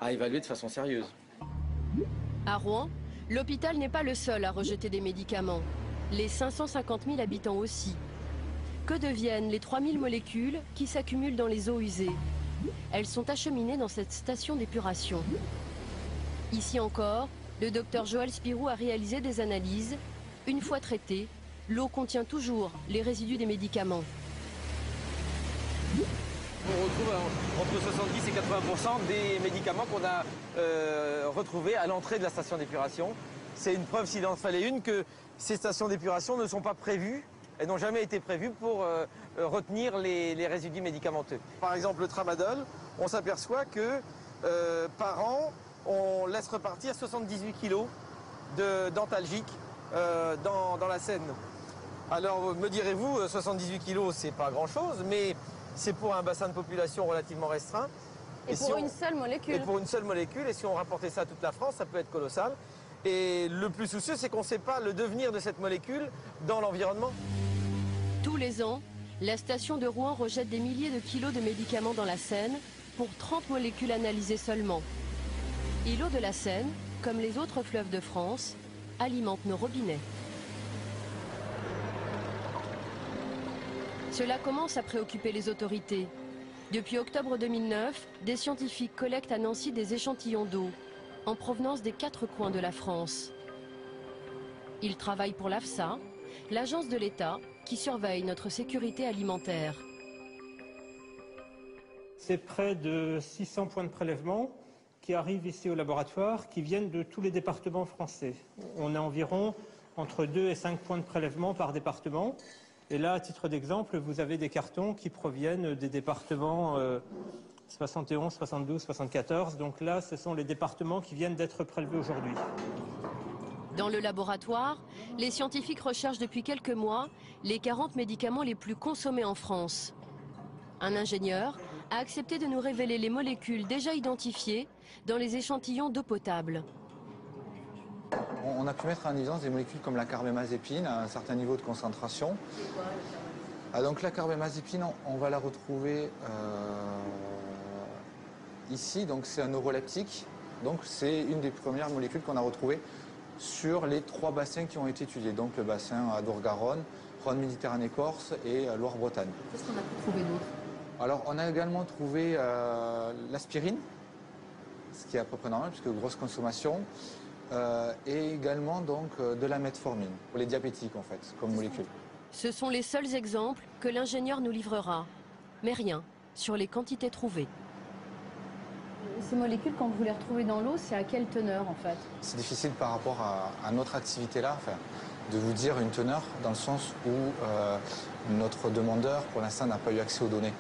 à évaluer de façon sérieuse. À Rouen, l'hôpital n'est pas le seul à rejeter des médicaments. Les 550 000 habitants aussi. Que deviennent les 3000 molécules qui s'accumulent dans les eaux usées? Elles sont acheminées dans cette station d'épuration. Ici encore, le docteur Joël Spirou a réalisé des analyses. Une fois traitée, l'eau contient toujours les résidus des médicaments. On retrouve entre 70 et 80% des médicaments qu'on a retrouvés à l'entrée de la station d'épuration. C'est une preuve, s'il en fallait une, que ces stations d'épuration ne sont pas prévues. Elles n'ont jamais été prévues pour retenir les résidus médicamenteux. Par exemple, le tramadol, on s'aperçoit que par an, on laisse repartir 78 kilos d'antalgiques dans la Seine. Alors, me direz-vous, 78 kilos, c'est pas grand-chose, mais c'est pour un bassin de population relativement restreint. Et pour une seule molécule. Et pour une seule molécule, et si on rapportait ça à toute la France, ça peut être colossal. Et le plus soucieux, c'est qu'on ne sait pas le devenir de cette molécule dans l'environnement. Tous les ans, la station de Rouen rejette des milliers de kilos de médicaments dans la Seine pour 30 molécules analysées seulement. Et l'eau de la Seine, comme les autres fleuves de France, alimente nos robinets. Cela commence à préoccuper les autorités. Depuis octobre 2009, des scientifiques collectent à Nancy des échantillons d'eau en provenance des 4 coins de la France. Ils travaillent pour l'AFSA, l'agence de l'État qui surveille notre sécurité alimentaire. C'est près de 600 points de prélèvement qui arrivent ici au laboratoire, qui viennent de tous les départements français. On a environ entre 2 et 5 points de prélèvement par département. Et là, à titre d'exemple, vous avez des cartons qui proviennent des départements 71, 72, 74. Donc là, ce sont les départements qui viennent d'être prélevés aujourd'hui. Dans le laboratoire, les scientifiques recherchent depuis quelques mois les 40 médicaments les plus consommés en France. Un ingénieur a accepté de nous révéler les molécules déjà identifiées dans les échantillons d'eau potable. On a pu mettre en évidence des molécules comme la carbamazépine à un certain niveau de concentration. Donc la carbamazépine, on va la retrouver ici, donc c'est un neuroleptique. Donc c'est une des premières molécules qu'on a retrouvées sur les 3 bassins qui ont été étudiés. Donc le bassin Adour-Garonne, Rhône-Méditerranée-Corse et Loire-Bretagne. Qu'est-ce qu'on a pu trouver d'autre? Alors on a également trouvé l'aspirine, ce qui est à peu près normal puisque grosse consommation. Et également donc de la metformine, pour les diabétiques en fait, comme molécule. Ce sont les seuls exemples que l'ingénieur nous livrera, mais rien sur les quantités trouvées. Ces molécules, quand vous les retrouvez dans l'eau, c'est à quelle teneur en fait? C'est difficile par rapport à notre activité là, de vous dire une teneur, dans le sens où notre demandeur pour l'instant n'a pas eu accès aux données.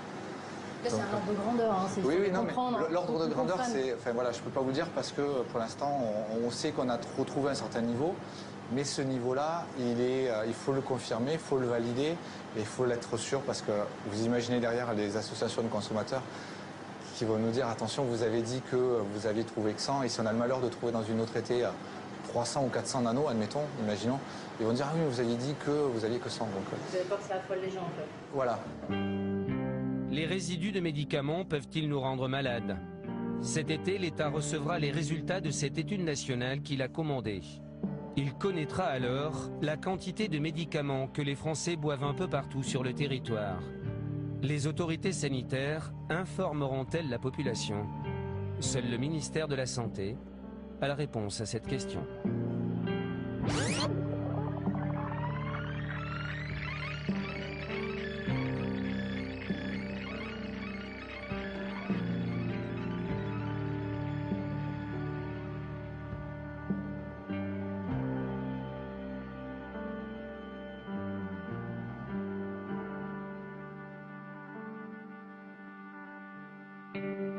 Là, c'est un ordre de grandeur, hein, oui, non, mais l'ordre de grandeur, c'est, voilà, je peux pas vous dire parce que pour l'instant, on sait qu'on a retrouvé un certain niveau, mais ce niveau-là, il faut le confirmer, il faut le valider, et il faut l'être sûr parce que vous imaginez derrière les associations de consommateurs qui vont nous dire attention, vous avez dit que vous aviez trouvé que 100, et si on a le malheur de trouver dans une eau traitée 300 ou 400 nanos, admettons, imaginons, ils vont dire ah oui, vous aviez dit que vous aviez que 100. Donc, vous avez peur que ça affole les gens en fait. Voilà. Les résidus de médicaments peuvent-ils nous rendre malades? Cet été, l'État recevra les résultats de cette étude nationale qu'il a commandée. Il connaîtra alors la quantité de médicaments que les Français boivent un peu partout sur le territoire. Les autorités sanitaires informeront-elles la population? Seul le ministère de la Santé a la réponse à cette question. Thank you.